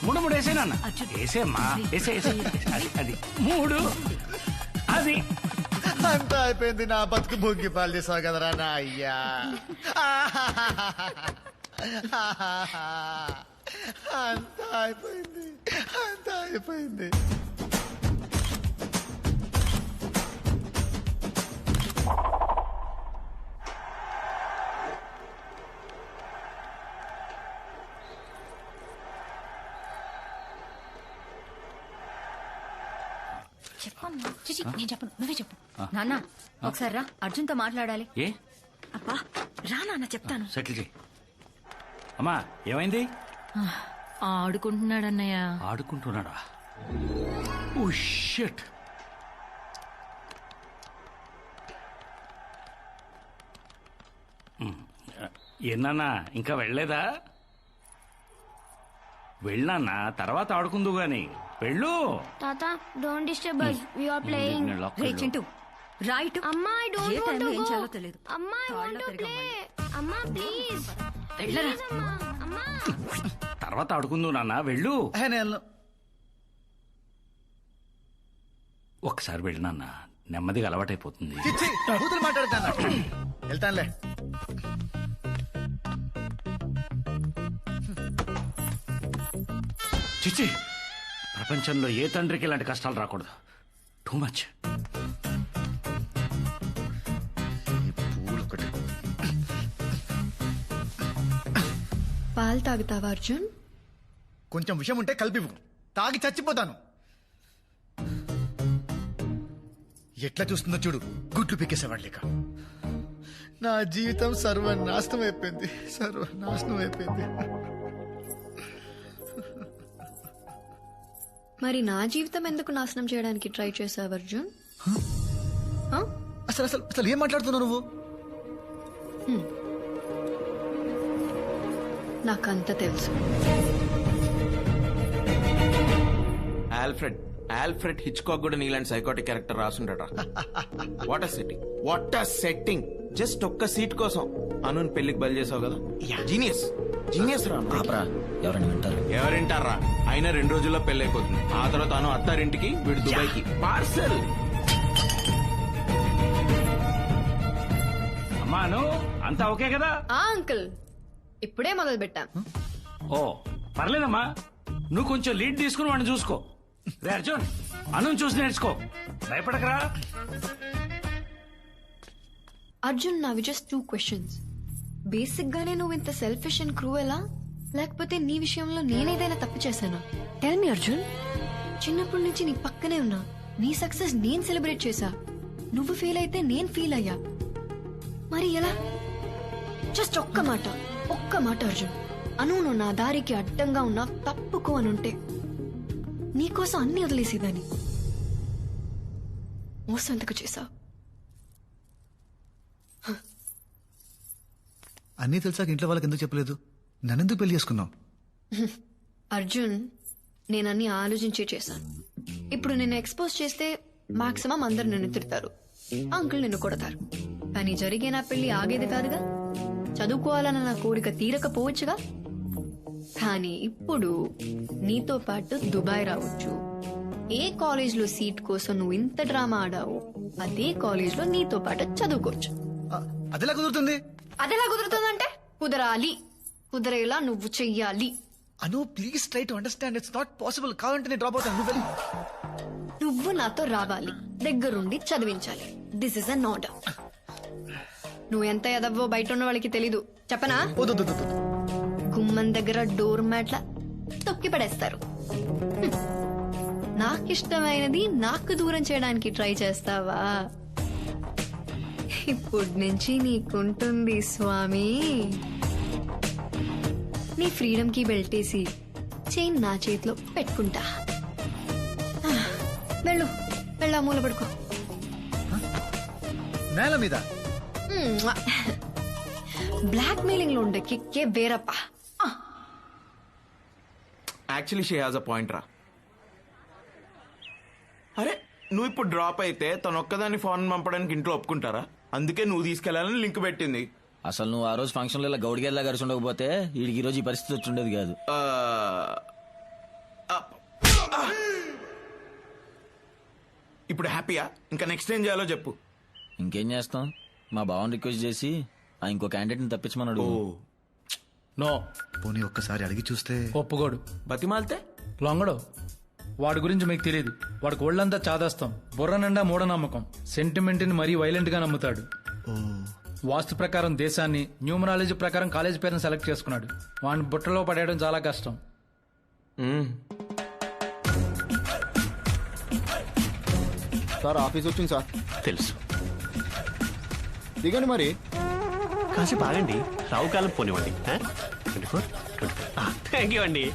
3 వేసే నాన్న. వేసేమ్మా, వేసే. అది 3. అది అంతా అయిపోయింది. నా బతుకు భోగి పాలు చేసావు కదరా నా అయ్యా. అంతా అయిపోయింది. చెప్పమ్మా. నేను చెప్పను, నువ్వే చెప్పు. నాన్న, ఒకసారి రా, అర్జున్ తో మాట్లాడాలి. ఏ అబ్బా, రా నాన్న, చెప్తాను. సెటిల్ చేయి. అమ్మా, ఏమైంది? ఆడుకుంటున్నాడన్నయ్య. ఆడుకుంటున్నాడా? Oh shit. ఏనా ఇంకా వెళ్ళలేదా? వెళ్ళానా, తర్వాత ఆడుకుందు గాని. వెళ్ళు. తాత, don't disturb us, we are playing. రే చింటూ, రైట్. అమ్మా, I don't ఏ want టైంలో to ఏం go. చేయాలో తెలియదు. అమ్మా, I want to play. అమ్మా, ప్లీజ్. వెళ్ళరా. అమ్మా. తర్వాత ఆడుకుందు నాన్న, వెళ్ళు. ఒకసారి వెళ్ళినా నెమ్మదిగా అలవాటైపోతుంది. మాట్లాడతాను, వెళ్తానులే. చిచ్చి, ప్రపంచంలో ఏ తండ్రికి ఇలాంటి కష్టాలు రాకూడదు. Too much. పాలు తాగుతావా అర్జున్? కొంచెం విషయం ఉంటే కలిపివు, తాగి చచ్చిపోతాను. ఎట్లా చూస్తుందో చూడు, గుడ్లు పీకేసేవాడు లేక. నా జీవితం సర్వనాశనం అయిపోయింది, సర్వనాశనం అయిపోయింది. మరి నా జీవితం ఎందుకు నాశనం చేయడానికి ట్రై చేసావు అర్జున్? అసలు అసలు అసలు ఏం మాట్లాడుతున్నావు నువ్వు? నాకంత తెలుసు. ఆల్ఫ్రెడ్ హిచ్కాక్ కూడా నీలాంటి సైకోటిక్ క్యారెక్టర్ రాసుండట. What a setting. జస్ట్ ఒక్క సీట్ కోసం అను పెళ్లికి బయలు చేసావు కదా. జీనియస్ రా. ఎవరింటారా? అయినా 2 రోజుల్లో పెళ్లి అయిపోతుంది. ఆ తర్వాత అను అత్తారింటికి, వీడు దుబాయ్కి పార్సల్. అమ్మాను అంతా ఓకే కదా? అంకుల్ ఇప్పుడే మొదలు పెట్టాం. ఓ పర్లేదమ్మా, నువ్వు కొంచెం లీడ్ తీసుకుని వాడిని చూసుకో. రే అర్జున్, అను చూసి నేర్చుకో, భయపడకరా. అర్జున్, నావి జస్ట్ 2 క్వశ్చన్స్. బేసిక్ గానే నువ్వు ఇంత సెల్ఫిష్ అండ్ క్రూయలా, లేకపోతే నీ విషయంలో నేనేదైనా తప్పు చేశానా? Tell me Arjun. చిన్నప్పటి నుంచి నీ పక్కనే ఉన్నా, నీ సక్సెస్ నేను సెలబ్రేట్ చేశా. నువ్వు ఫీల్ అయితే నేను ఫీల్ అయ్యా. మరి ఎలా? జస్ట్ ఒక్క మాట అర్జున్. అను నువ్వు నా దారికి అడ్డంగా ఉన్నా తప్పుకో అనుంటే నీకోసం అన్ని వదిలేసేదాన్ని. మోసం ఎందుకు చేశావు? అన్నీ తెలిసాక ఇంట్లో వాళ్ళకి ఎందుకు చెప్పలేదు? నన్నెందుకు పెళ్లి చేసుకున్నావు? అర్జున్, నేనన్నీ ఆలోచించే చేశాను. ఇప్పుడు నిన్ను ఎక్స్పోజ్ చేస్తే మాక్సిమం అందరు నిన్ను తిడతారు, అంకుల్ నిన్ను కొడతారు. కానీ జరిగే నా పెళ్లి ఆగేది కాదుగా. చదువుకోవాలన్న నా కోరిక తీరకపోవచ్చుగా. కానీ ఇప్పుడు నీతో పాటు దుబాయ్ రావచ్చు. ఏ కాలేజ్లో సీట్ కోసం నువ్వు ఇంత డ్రామా ఆడావు, అదే కాలేజ్లో నీతో పాటు చదువుకోవచ్చు. అదెలా కుదురుతుంది? అదెలా కుదురుతుందంటే కుదరాలి. కుదరేలా నువ్వు చెయ్యాలి. Anu please try to understand. It's not possible. కావాలంటే నేను డ్రాప్ అవుతాను. నువ్వు నాతో రావాలి, దగ్గరుండి చదివించాలి. This is an order. నువ్వు ఎంత ఎదవ్వో బయట ఉన్న వాళ్ళకి తెలీదు, చెప్పనా? గుమ్మం దగ్గర డోర్ మ్యాట్ల తొక్కి పడేస్తారు. నాకిష్టమైనది నాకు దూరం చేయడానికి ట్రై చేస్తావా? ఇప్పటి నుంచి నీకుంటుంది స్వామి. నీ ఫ్రీడమ్ కి బెల్టేసి చైన్ నా చేతిలో పెట్టుకుంటా. వెళ్ళు, వెళ్ళా మూల పడుకో. నేల మీద బ్లాక్ మెయిలింగ్ లో ఉండే కిక్కే వేరప్పా. Actually she has a point రా. అరే నువ్వు ఇప్పుడు డ్రాప్ అయితే తను ఒక్కదాన్ని ఫోన్ పంపడానికి ఇంట్లో ఒప్పుకుంటారా? అందుకే నువ్వు తీసుకెళ్లాలని లింక్ పెట్టింది. అసలు నువ్వు ఆ రోజు ఫంక్షన్ లో ఇలా గౌడిగేలా కలిసి ఉండకపోతే వీడికి ఈ రోజు ఈ పరిస్థితి వచ్చి ఉండేది కాదు. ఇప్పుడు హ్యాపీయా? ఇంకా నెక్స్ట్ ఏం చేయాలో చెప్పు. ఇంకేం చేస్తాం, మా బావని రిక్వెస్ట్ చేసి ఇంకో క్యాండిడేట్ ని తప్పించమన్నాడు. నో, పోనీ ఒక్కసారి అడిగి చూస్తే. ఒప్పుకోడు. బతిమాలితే లొంగడు. వాడి గురించి మీకు తెలియదు. వాడికి ఒళ్ళంతా చాదాస్తాం, బుర్ర నిండా మూఢనమ్మకం, సెంటిమెంట్ ని మరీ వైలెంట్ గా నమ్ముతాడు. వాస్తు ప్రకారం దేశాన్ని, న్యూమరాలజీ ప్రకారం కాలేజ్ పేరుని సెలెక్ట్ చేసుకున్నాడు. వాడిని బుట్టలో పడేయడం చాలా కష్టం. సార్ ఆఫీస్ వచ్చింది సార్. తెలుసు. దిగండి మరి. కాసేపు ఆగండి, రావు కాలం పోనివ్వండి. 24, 25. థ్యాంక్ యూ అండి.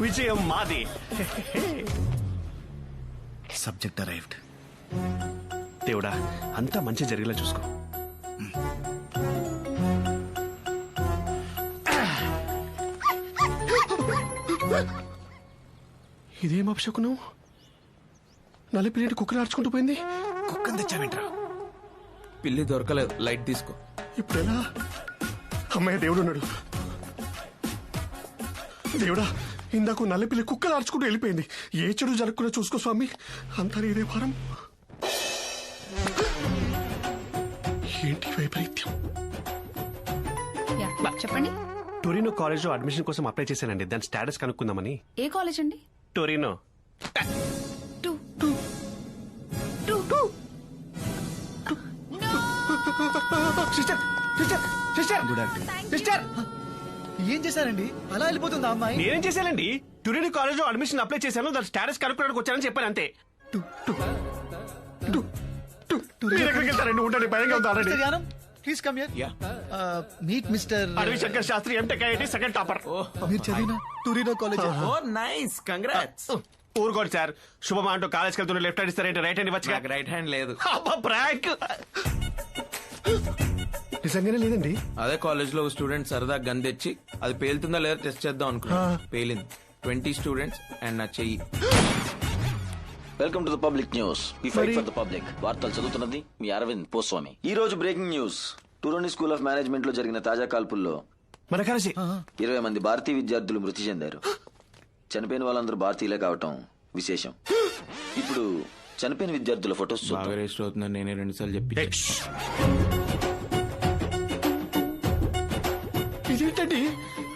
విజయం మాది. Subject arrived. దేవుడా, అంతా మంచి జరిగేలా చూసుకో. ఇదేం అపశకునం? నలిపిలేంటి కుక్కలు ఆడుచుకుంటూ పోయింది. కుక్కని తెచ్చావేంట్రా? పిల్లి దొరకలేదు, లైట్ తీసుకో. ఇప్పుడు ఎలా? అమ్మాయి దేవుడు ఉన్నాడు. దేవుడా, ఇందాక నల్లపిల్లి కుక్కలు ఆడుచుకుంటూ వెళ్ళిపోయింది. ఏ చెడు జరగకుండా చూసుకో స్వామి. అంతా ఇదే భారం. ఏంటి వైపరీత్యం? చెప్పండి. టొరినో కాలేజ్ లో అడ్మిషన్ కోసం అప్లై చేశానండి. దాని స్టేటస్ కనుక్కుందామని. ఏ కాలేజ్ అండి? Torino. Sister sister sister sister ఏం చేశారండి? అలా వెళ్ళిపోతుంది అమ్మాయి. నేనేం చేశానండి? టొరినో కాలేజ్ లో అడ్మిషన్ అప్లై చేశాను. దాని స్టేటస్ కనుక్కోడానికి వచ్చానని చెప్పాను అంతే. మీరు ఎక్కడికి వెళ్తారండి? ఉండండి, భయంగా ఉంది already. Please come here. Meet mister Adavi Shankar Shastri, MTech IIT second topper. మీరు చదివిన Torino college. Oh nice, congrats. ఊరుకోండి సార్. శుభమా అంటూ కాలేజ్కి వెళ్తున్న లెఫ్ట్ హ్యాండ్ ఇస్తారేంటి? రైట్ హ్యాండ్ ఇవ్వచ్చు. రైట్ హ్యాండ్ లేదు. ప్రాంక్ నిజంగానే లేదండి. అదే కాలేజ్ లో స్టూడెంట్ సరదా గన్ తెచ్చి అది పేలుతుందా లేదా టెస్ట్ చేద్దాం అనుకున్నా. పేలింది. 20 స్టూడెంట్స్ అండ్ నా చెయ్యి. Welcome to the public news. We fight for the public. వార్తలు చదువుతున్నది మీ అరవింద్ పోస్వామి. ఈ రోజు breaking news. Torino school of management లో జరిగిన తాజా కాల్పుల్లో 20 మంది భారతీయ విద్యార్థులు మృతి చెందారు. చనిపోయిన వాళ్ళందరూ భారతీయులే కావటం విశేషం. ఇప్పుడు చనిపోయిన విద్యార్థుల ఫొటోస్ బాగా రేస్ట్ అవుతుందని నేనే 2 సార్లు చెప్పి. ఇదేంటండి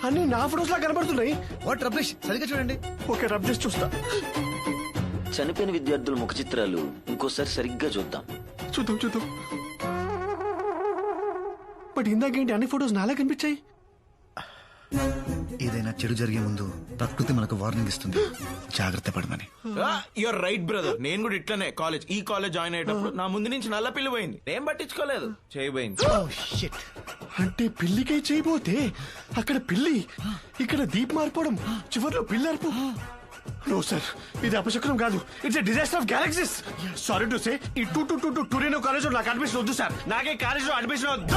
అన్ని నా ఫొటోస్ లా కనబడుతున్నాయి? వాట్ రబ్లిష్, సరిగ్గా చూడండి. ఓకే, రబ్ చేసి చూస్తా. చనిపోయిన విద్యార్థుల ముఖ చిత్రాలు ఇంకోసారి సరిగ్గా చూద్దాం. చూద్దాం. బట్ ఇందాకేంటి అన్ని ఫొటోస్ నాలా కనిపించాయి? ఏదైనా చెడు జరిగే ముందు ప్రకృతి మనకు వార్నింగ్ ఇస్తుంది, జాగ్రత్త పడమని. Your right brother. నేను కూడా ఇట్లనే ఈ కాలేజ్ జాయిన్ అయ్యేటప్పుడు నా ముందు నుంచి నల్ల పిల్లి పోయింది. ఏం పట్టించుకోలేదు, చేయబోయింది. అంటే పిల్లికే చేయబోతే అక్కడ పిల్లి, ఇక్కడ దీప్ మారిపోవడం, చివరిలో పిల్లి అరుపు. నో సార్, ఇది అపశకునం కాదు. It's a disaster of galaxies. Sorry to say, ఈ 222 టొరినో కాలేజ్ లో నాకు అడ్మిషన్ వద్దు సార్. నాకే కాలేజ్ లో అడ్మిషన్ వద్దు.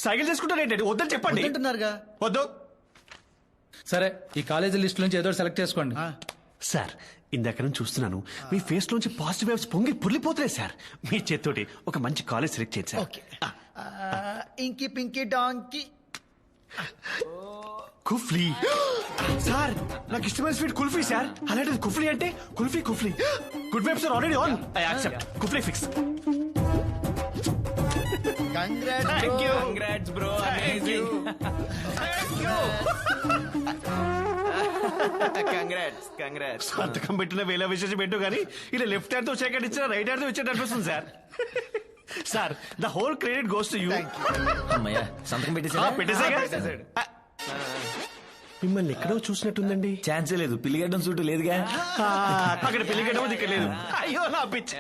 సైకిల్ చేసుకుంటారేంటండి? వద్దని చెప్పండి. వద్దు. సరే, ఈ కాలేజీ లిస్ట్ నుంచి ఏదో సెలెక్ట్ చేసుకోండి. సార్, ఇందాక నుంచి చూస్తున్నాను మీ ఫేస్ లోంచి పాజిటివ్ వేవ్స్ పొంగి పుర్లిపోతున్నాయి సార్. మీ చేత్తోటి ఒక మంచి కాలేజ్ సెలెక్ట్ చేయండి సార్. ఇంకి పింకి డాంకి కుఫ్లీ. సార్, నాకు ఇష్టమైన స్వీట్ కుల్ఫీ సార్. అలాంటిది కుఫ్లీ అంటే kulfi. Good vibes are already on. I accept. కుఫ్లీ fix. Congrats bro. Amazing. Congrats. సంతకం పెట్టిన వేల విశేషం పెట్టు కానీ ఇలా లెఫ్ట్ హ్యాండ్ తో సెకండ్ ఇచ్చిన రైట్ హ్యాండ్ తో ఇచ్చేట అనిపిస్తుంది sir. Sir, the whole credit goes to you. అమ్మయ్య, సంతకం పెట్టేసాడు. మిమ్మల్ని ఎక్కడో చూసినట్టుందండి. ఛాన్సే లేదు. పిల్లిగడ్డం సూటు లేదుగా. అక్కడ పిల్లిగడ్డం ఇక్కడ లేదు. అయ్యో నా pitch.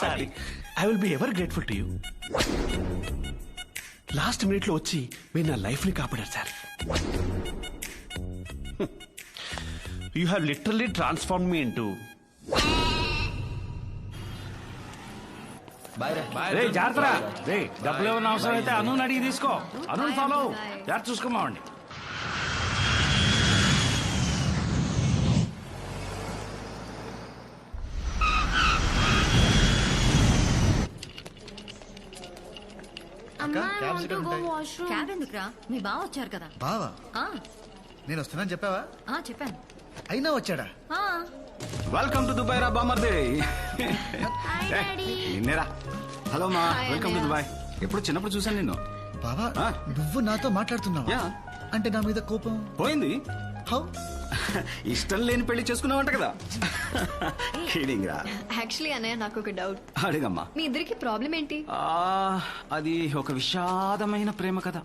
Sorry, I will be ever grateful to you. Last minute లో వచ్చి మీరు నా లైఫ్ ని కాపాడారు sir. You have literally transform me into. జాగ్రత్త. డబ్బులు ఏమైనా అవసరం అయితే అను అడిగి తీసుకో. అను ఫాలో. జాగ్రత్త చూసుకోమావండి. క్యాబ్ ఎందుకురా? మీ బావ వచ్చారు కదా. బావా? నేను వస్తున్నాను చెప్పావా? చెప్పాను. అయినా వచ్చాడా? వెల్కమ్ టు దుబాయ్ రా బామర్దే. నిన్నేరా. హలో మా, వెల్కమ్ టు దుబాయ్. ఎప్పుడు చిన్నప్పుడు చూసాను నిన్ను. బావా, నువ్వు నాతో మాట్లాడుతున్నావా? అంటే నా మీద కోపం పోయింది. హౌ? ఇష్టం లేని పెళ్లి చేసుకున్నావంట కదా. యాక్చువల్లీ అన్నయ్య, నాకు ఒక డౌట్. అడిగమ్మా. మీ ఇద్దరికి ప్రాబ్లం ఏంటి? అది ఒక విషాదమైన ప్రేమ కథ.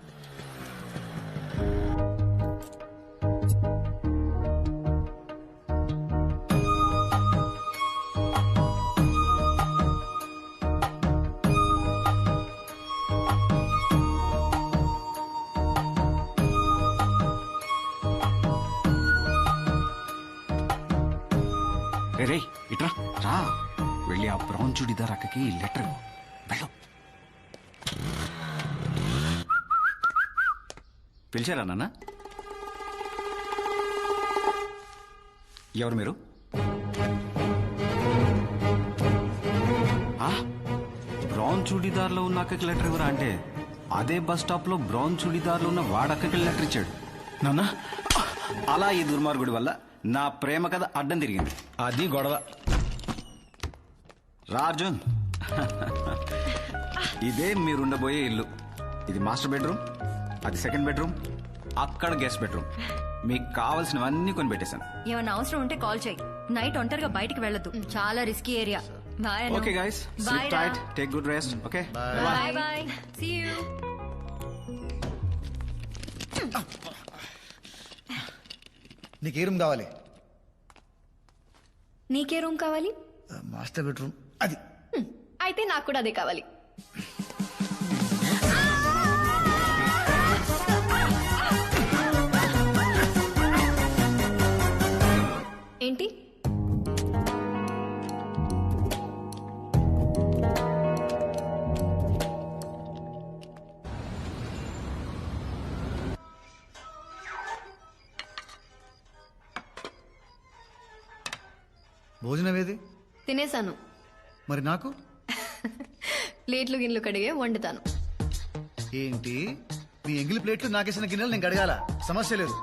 రే ఇట్రా రా, వెళ్ళి ఆ బ్రౌన్ చుడిదార్ అక్కకి లెటర్ వెళ్ళు. పిలిచారా నాన్న? ఎవరు మీరు? బ్రౌన్ చుడిదార్లో ఉన్న అక్కకి లెటర్ ఎవరా అంటే అదే బస్ స్టాప్ లో బ్రౌన్ చుడిదార్లో ఉన్న వాడక్కకి లెటర్ ఇచ్చాడు. నాన్న, అలా ఈ దుర్మార్గుడి వల్ల నా ప్రేమ కథ అడ్డం తిరిగింది. అది గొడవ. రా అర్జున్, ఇదే మీరుండబోయే ఇల్లు. ఇది మాస్టర్ బెడ్రూమ్, అది సెకండ్ బెడ్రూమ్, అక్కడ గెస్ట్ బెడ్రూమ్. మీకు కావాల్సినవన్నీ కొని పెట్టేశాను. ఏమైనా అవసరం ఉంటే కాల్ చేయి. నైట్ ఒంటరిగా బయటికి వెళ్ళొద్దు, చాలా risky area. Bye. Okay guys, sleep tight, take good rest. Okay, bye bye, see you. నీకే రూమ్ కావాలి? నీకే రూమ్ కావాలి? Master bedroom. అది అయితే నాకు కూడా అదే కావాలి. ఏంటి? భోజనం ఏది? తినేశాను. మరి నాకు? ప్లేట్లు గిన్నెలు కడిగే వండుతాను. ఏంటి మీ ఎంగిలి ప్లేట్లు నాకేసిన గిన్నెలు నేను కడగాల? సమస్య లేదు,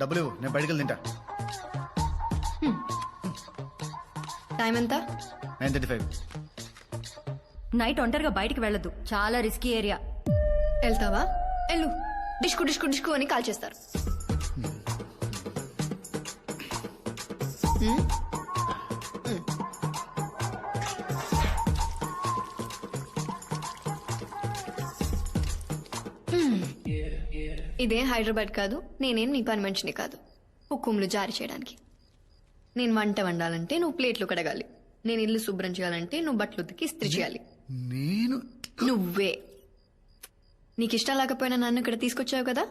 డబ్బులు నేను బయటకు తింటా. టైం ఎంత? 9:35. నైట్ ఒంటరిగా బయటికి వెళ్ళొద్దు, చాలా రిస్కీ ఏరియా. వెళ్తావా? వెళ్ళు. డిష్కు డిష్కు డిష్కు అని కాల్ చేస్తారు. ఇదే హైదరాబాద్ కాదు, నేనేం నీ పని మనిషిని కాదు హుకుములు జారీ చేయడానికి. నేను వంట వండాలంటే నువ్వు ప్లేట్లు కడగాలి, నేను ఇల్లు శుభ్రం చేయాలంటే నువ్వు బట్టలు ఉతికి ఇస్త్రీ చేయాలి. నేను? నువ్వే. నీకు ఇష్టం లేకపోయినా నన్ను ఇక్కడ తీసుకొచ్చావు కదా.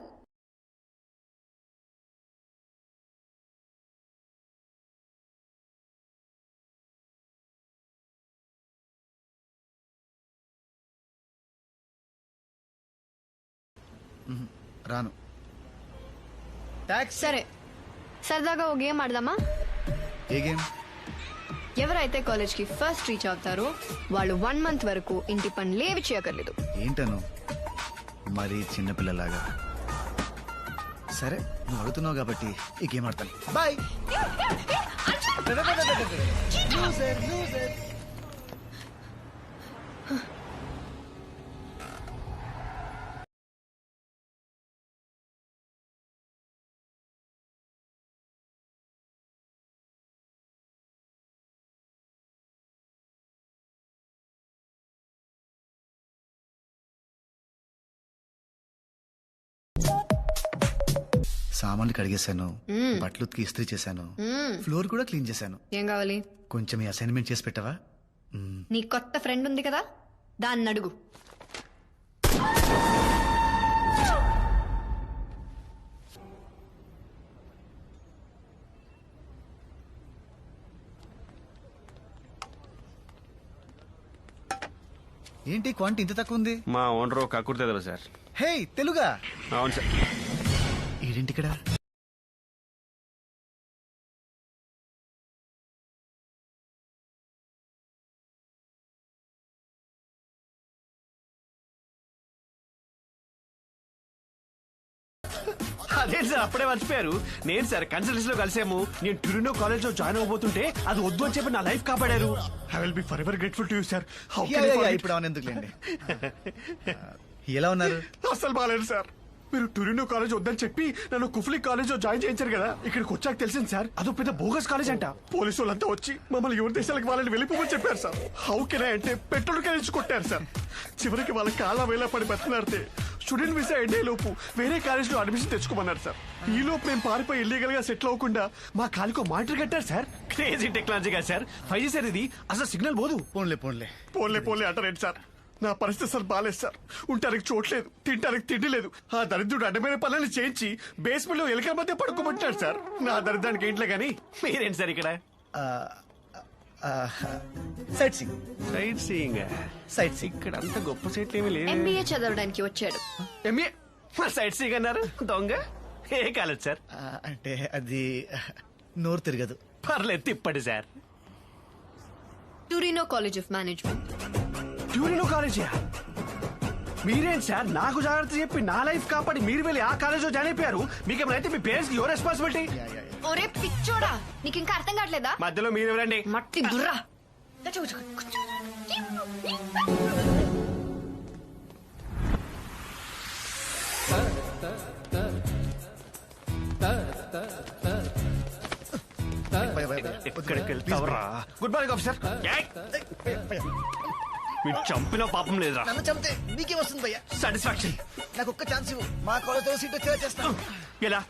రాను. సరే, సరదాగా ఓ గేమ్ ఆడదామా? ఏ గేమ్? ఎవరైతే కాలేజ్ కి ఫస్ట్ రీచ్ అవుతారో వాళ్ళు 1 month వరకు ఇంటి పనులు ఏవి చేయకర్లేదు. ఏంటను మరి చిన్నపిల్లలాగా? సరే, నువ్వు అడుగుతున్నావు కాబట్టి ఈ గేమ్ ఆడతాను. బాయ్. సామాన్లు కడిగేశాను, బట్టలు ఉతికి ఇస్త్రీ చేశాను, ఫ్లోర్ కూడా క్లీన్ చేశాను. ఏం కావాలి? కొంచెం ఈ అసైన్మెంట్ చేసి పెట్టవా? నీ కొత్త ఫ్రెండ్ ఉంది కదా, దాన్ని అడుగు. ఏంటి క్వాంటిటీ ఇంత తక్కువ ఉంది? మా ఓనర్ కక్కుర్తేదరా సార్. హే, తెలుగా? అవును సార్. ఏంటి ఇక్కడ? అదేంటి సార్ అప్పుడే మర్చిపోయారు? నేను సార్ కన్సల్టెన్సీ లో కలిసాము. నేను టొరంటో కాలేజ్ లో జాయిన్ అవబోతుంటే అది వద్దు అని చెప్పి నా లైఫ్ కాపాడారు. I will be for ever grateful to you sir. ఇప్పుడు అవన్నీ ఎందుకులేండి. ఎలా ఉన్నారు? అసలు బాగాలేదు సార్. మీరు టొరంటో కాలేజ్ వద్దని చెప్పి నన్ను కుఫ్లీ కాలేజ్ లో జాయిన్ చేయించారు కదా. ఇక్కడికి వచ్చాక తెలిసింది సార్, అదో పెద్ద బోగస్ కాలేజ్ అంట. పోలీసు వాళ్ళంతా వచ్చి మమ్మల్ని ఎవరి దేశాలకు వాళ్ళని వెళ్ళిపోమని చెప్పారు సార్. హౌ కెన్ ఐ అంటే పెట్రోల్ కలిసి కొట్టారు సార్. చివరికి వాళ్ళ కాళ్ళ వేళ పడి బతికినారితే స్టూడెంట్ వీసా ఎండే లోపు వేరే కాలేజ్ లో అడ్మిషన్ తెచ్చుకోమన్నారు సార్. ఈ లోపు మేము పారిపోయి ఇల్లీగల్ గా సెటిల్ అవ్వకుండా మా కాలికో మానిటర్ కట్టారు సార్. క్రేజీ టెక్నాలజీ కదా సార్. 5G సార్ ఇది. అసలు సిగ్నల్ పోదు. పోన్లే పోన్లే పోన్లే పోన్లే అంటారేంటి సార్? నా పరిస్థితి సార్ బాలేదు సార్. ఉంటానికి చోట్లేదు, తింటానికి తిండి లేదు. ఆ దరిద్రుడు అడ్డమైన పనులను చేయించి బేస్మెంట్ లో ఎలుకల మధ్య పడుకోబట్టాడు సార్. నా దరిద్రానికి ఏంట్లే గానీ మీరేంటి సార్ ఇక్కడ? Sight seeing. Sight seeing? Sight seeing. ఇక్కడ అంత గొప్ప సైట్లు ఏమీ లేవు. MBA చదవడానికి వచ్చాడు. MBA? సైట్ సీయింగ్ అన్నారు దొంగ. ఏ కాలేజ్ సార్? అంటే అది నోరు తిరగదు. పర్లేదు తిప్పండి sir. Toronto college of management. Toronto college? మీరేంటి సార్ నాకు జాగ్రత్త చెప్పి నా లైఫ్ కాపాడి మీరు వెళ్ళి ఆ కాలేజ్ లో జాయిన్ అయిపోయారు. మీకేమైతే మీ పేరెంట్స్ యువర్ రెస్పాన్సిబిలిటీ. ఒరే పిచ్చోడా, నీకు ఇంకా అర్థం కావట్లేదా? మధ్యలో మీరెవరండి? మట్టి దుర్రా. ఎక్కడికి వెళ్తావరా? Good morning officer. మీరు చంపిన పాపం లేదురా. నన్ను చంపితే నీకే వస్తుంది భయ్యా సాటిస్ఫాక్షన్. నాకు ఒక్క ఛాన్స్ ఇవ్వు, మా కాలేజ్లో సీట్ వచ్చేలా చేస్తాను. ఎలా?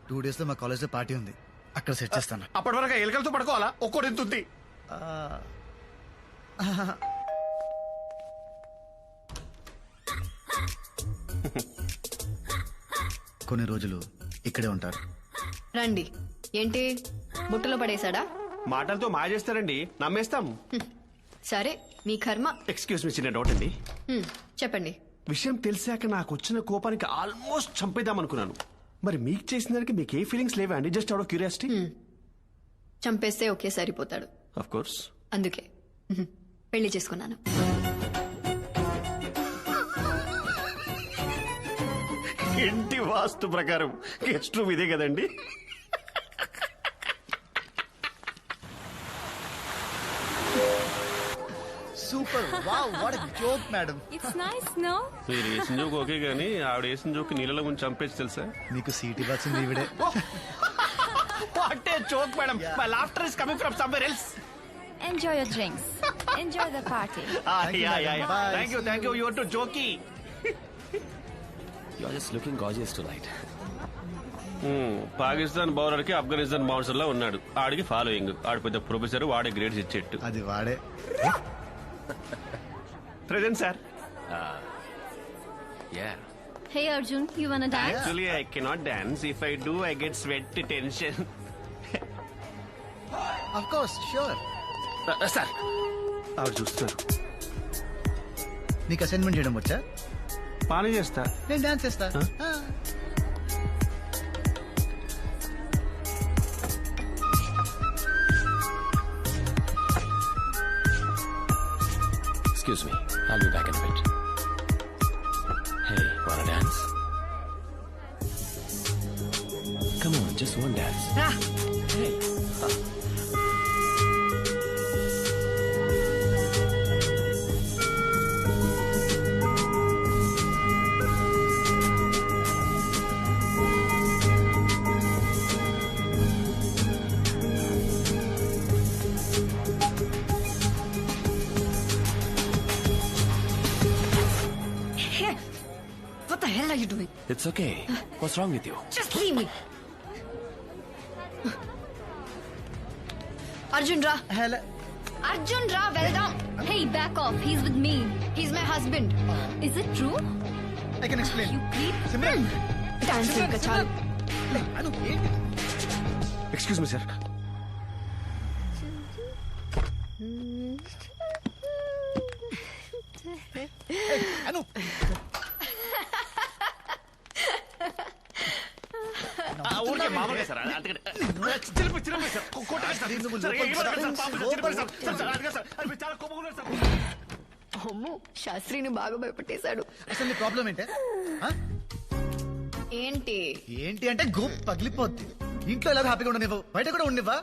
2 days లో మా కాలేజ్లో పార్టీ ఉంది, అక్కడ సెట్ చేస్తాను. అప్పటి వరకు ఎలుకలతో పడుకోవాలా? ఒక్కోటి ఎంత ఉంది? కొన్ని రోజులు ఇక్కడే ఉంటారు. రండి. ఏంటి బుట్టలో పడేశాడా? మాటలతో మాయ చేస్తారండి, నమ్మేస్తాం. సరే మీ కర్మ. ఎక్స్క్యూజ్ మీ, చిన్న డౌట్ అండి. చెప్పండి. విషయం తెలిసాక నాకు వచ్చిన కోపానికి ఆల్మోస్ట్ చంపేద్దాం అనుకున్నాను. మరి మీకు చేసిన దానికి మీకు ఏ ఫీలింగ్స్ లేవా అండి? Just out of curiosity. చంపేస్తే ఒకే సరిపోతాడు. Of course. అందుకే పెళ్లి చేసుకున్నాను. ఇంటి వాస్తు ప్రకారం గెస్ట్ రూమ్ ఇదే కదండి? Super. Wow, what a joke madam. It's nice no. మీరు వేసిన జోక్ ఓకే గానీ ఆవిడ వేసిన జోక్ నీళ్ళలో ముందు చంపేసి తెలుసా? నీకు సీట్ ఇవ్వాల్సింది ఈవిడే. What a joke madam. My laughter is coming from somewhere else. Enjoy your drinks. Enjoy the party. Thank you. You are too jokey. You are just looking gorgeous tonight. Pakistan bowler కి Afghanistan bouncer లా ఉన్నాడు. ఆడికి following. ఆడి పెద్ద professor, వాడే grades ఇచ్చేట్టు. అది వాడే. Present sir. Yeah. Hey Arjun, you wanna dance? Actually, I cannot dance. If I do, I get sweat tension. Of course, sure. Sir, ఆవిడ చూస్తున్నారు. నీకు అసైన్మెంట్ చేయడం వచ్చా? పానీ చేస్తా. నేను డాన్స్ చేస్తా. Excuse me. I'll be back in a bit. Hey, wanna dance? Come on, just one dance. Hey. What the hell are you doing? It's okay. What's wrong with you? Just leave me. Arjun ra. Hello. Arjun ra, well done. Hey, back off. He's with me. He's my husband. Is it true? I can explain. You creep. Simran. Dance ఇంకా చాలు. అను ఏంటి? Excuse me sir. Anu. ఊరికే మామూలుగా sir. అమ్మో, శాస్త్రిని బాగా భయపెట్టేశాడు. అసలు నీ problem ఏంటే? ఏంటి ఏంటి అంటే గోప్ పగిలిపోద్ది. ఇంట్లో ఎలా హ్యాపీగా ఉండనివ్వవు, బయట కూడా ఉండనివ్వా.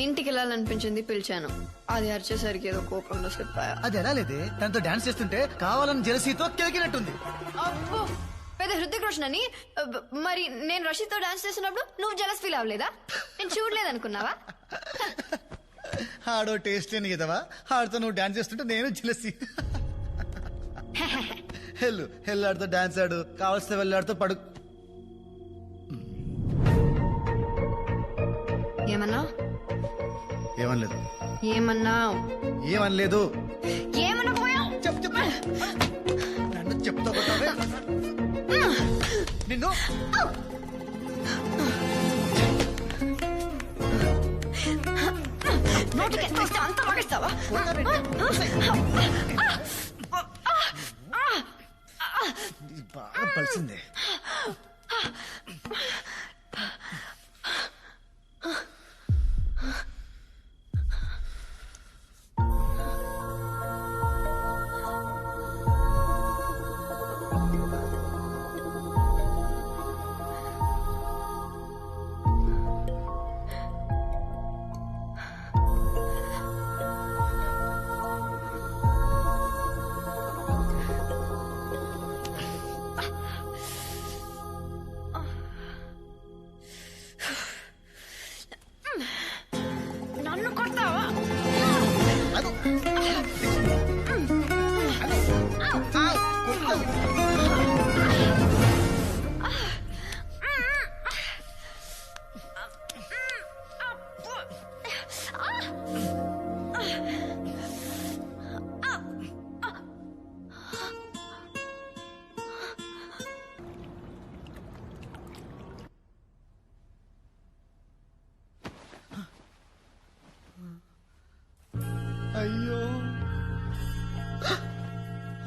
ఇంటికి వెళ్ళాలనిపించింది, పిలిచాను. అది అరిచేసరికి ఏదో కోపంలో చెప్పాయా. అది ఎలా లేదే, తనతో డాన్స్ చేస్తుంటే కావాలని జెలసీతో కెలికినట్టుంది. అబ్బో, పెద్ద హృతిక్ రోషన్ అని. మరి నేను రషీద్తో డాన్స్ చేస్తున్నప్పుడు నువ్వు జలస్ ఫీల్ అవ్వలేదా? నేను చూడలేదనుకున్నావా? ఆడో టేస్ట్ లేని కదవా, ఆడితో నువ్వు డాన్స్ చేస్తుంటే నేను జెలసీ. హెల్లు ఆడితో డాన్స్ ఆడు, కావలసిన వెళ్ళి ఆడితో పడు. ఏమన్నా? ఏమనలేదు. ఏమన్నావు? ఏమనలేదు. ఏమన్నా పోయావు? చెప్పు. నన్ను చెప్తా నిన్ను. నోటికి ఎంత ఇస్తే అంత మగిస్తావా? బాగా పలిసిందే.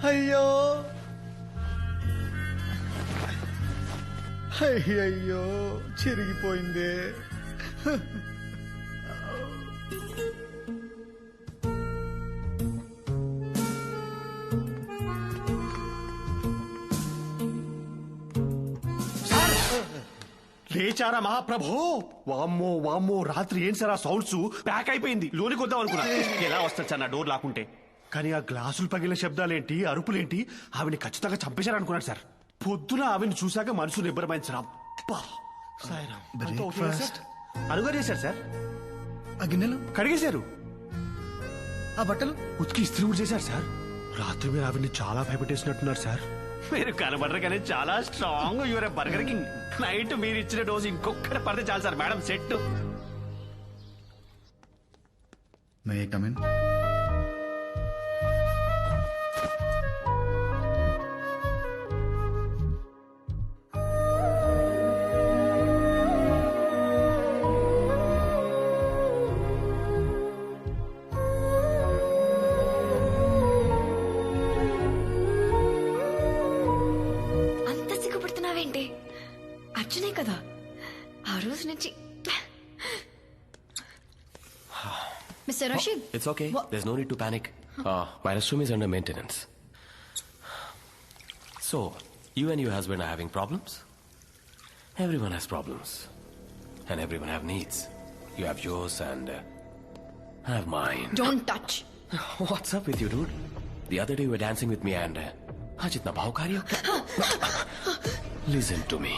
అయ్యో అయ్యయ్యో చిరిగిపోయిందే. లేచారా మహాప్రభు? వామ్మో వామ్మో, రాత్రి ఏం సార్ ఆ సౌండ్స్? ప్యాక్ అయిపోయింది, లోనికి వద్దాం అనుకున్నా. ఎలా వస్తారు సార్ నా డోర్ లాక్కుంటే? కానీ ఆ గ్లాసులు పగిలిన శబ్దాలేంటి, అరుపులేంటి, ఆవిని ఖచ్చితంగా చంపేశారనుకున్నాడు సార్. పొద్దున ఆవిని చూశాక మనసు నిబ్బరమైంది సార్. అబ్బా సాయిరాం. అంతా ఓకేనా సార్? అనుగారు చేశారు సార్. ఆ గిన్నెలు కడిగేశారు, ఆ బట్టలు ఉతికి ఇస్త్రీ కూడా చేశారు సార్. రాత్రి మీరు ఆవిని చాలా భయపెట్టేసినట్టున్నారు సార్. మీరు కనబడరు కానీ చాలా strong. Your Burger King. Night మీరు ఇచ్చిన డోసు ఇంకొకటి పడితే చాలు sir. Madam set. May I come in? అర్జునే కదా ఆ రోజు నుంచి. Mister Rashid, It's okay. There's no need to panic. My restroom is under maintenance. So, you and your husband are having problems? Everyone has problems. And everyone have needs. You have yours and I have mine. Don't touch. What's up with you, dude? The other day you were dancing with me and आज इतना भावकारी हो क्या? Listen to me.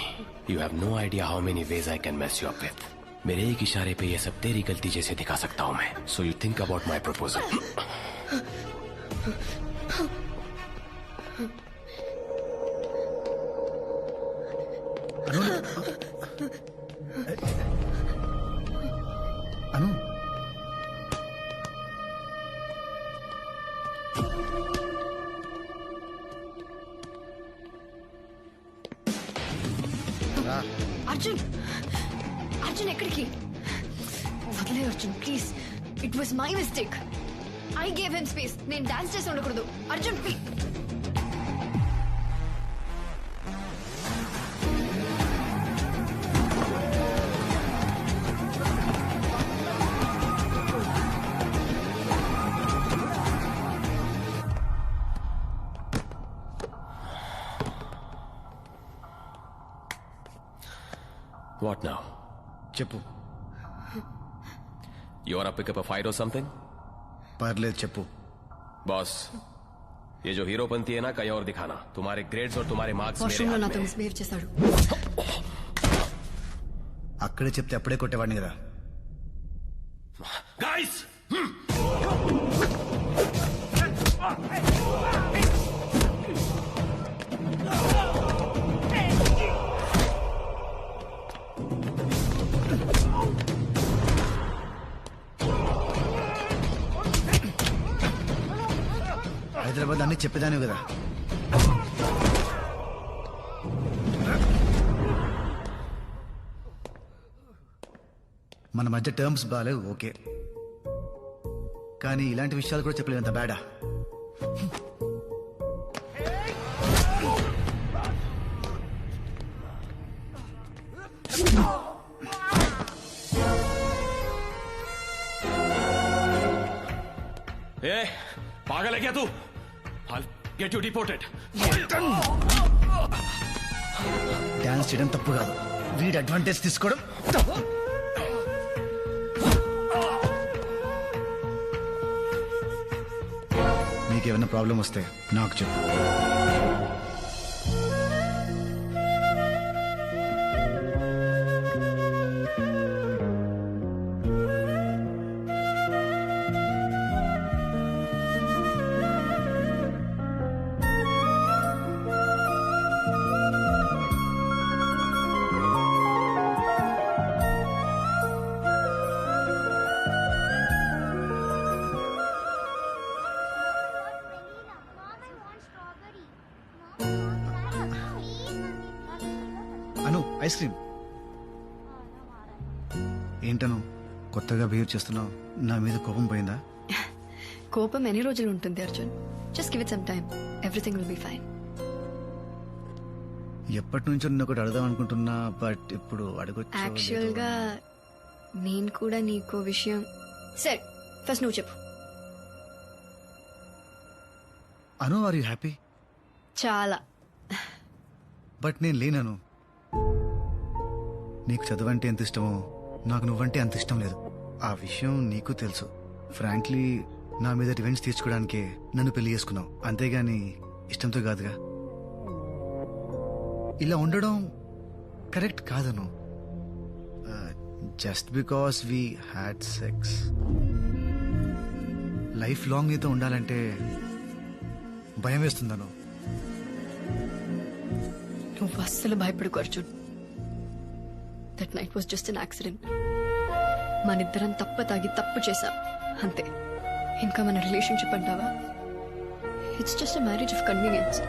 You have no idea how many ways I can mess you up with. मेरे एक इशारे पे ये सब तेरी गलती जैसे दिखा सकता हूँ मैं. So you think about my proposal. అను అర్జున్, అర్జున్ ఎక్కడికి? వదిలే Arjun please. It was my mistake. I gave him space. నేను డాన్స్ చేసి ఉండకూడదు. అర్జున్ ప్లీజ్. What now? చెప్పు. You wanna pick up a fight or something? పర్లేదు చెప్పు. बॉस, ये जो हीरोपंती है ना कहीं और दिखाना. तुम्हारे ग्रेड्स और तुम्हारे मार्क्स मेरे వాష్రూమ్ లో हाथ నాతో में. మిస్బిహేవ్ చేశాడు. అక్కడే చెప్తే అప్పుడే కొట్టేవాడిని కదా. Guys! హైదరాబాద్ అన్ని చెప్పేదాని కదా. మన మధ్య టర్మ్స్ బాగాలేవు ఓకే, కానీ ఇలాంటి విషయాలు కూడా చెప్పలేనంత బ్యాడా. ए, पागल है क्या तू? I'll get you deported. Dance చేయడం తప్పు కాదు, వీడి అడ్వాంటేజ్ తీసుకోవడం తప్పు. నీకేమైనా ప్రాబ్లం వస్తే నాకు చెప్పు. అను, ఐస్ క్రీమ్. ఏంటను కొత్తగా బిహేవ్ చేస్తున్నావు? నా మీద కోపం పోయిందా? కోపం ఎన్ని రోజులు ఉంటుంది Arjun? Just give it some time, everything will be fine. ఎప్పటి నుంచో నేను ఒకటి అడదాం అనుకుంటున్నా, బట్ ఇప్పుడు అడగొచ్చు. యాక్చువల్ గా నేను కూడా నీకో విషయం. సరే ఫస్ట్ నువ్వు చెప్పు. అను, ఆర్ యూ హ్యాపీ? చాలా. బట్ నేను లేనను. నీకు చదువు అంటే ఎంత ఇష్టమో నాకు నువ్వంటే అంత ఇష్టం లేదు. ఆ విషయం నీకు తెలుసు. ఫ్రాంక్లీ నా మీద రివెంజ్ తీర్చుకోవడానికే నన్ను పెళ్లి చేసుకున్నావు, అంతేగాని ఇష్టంతో కాదుగా. ఇలా ఉండడం కరెక్ట్ కాదను. Just because we had sex. Life long నీతో ఉండాలంటే భయం వేస్తుందను. నువ్వు అస్సలు భయపడుకో Arjun. That night was just an accident. మనిద్దరం తాగి తప్పు చేశాం అంతే. ఇంకా మన రిలేషన్షిప్ అంటావా? It's just a marriage of convenience.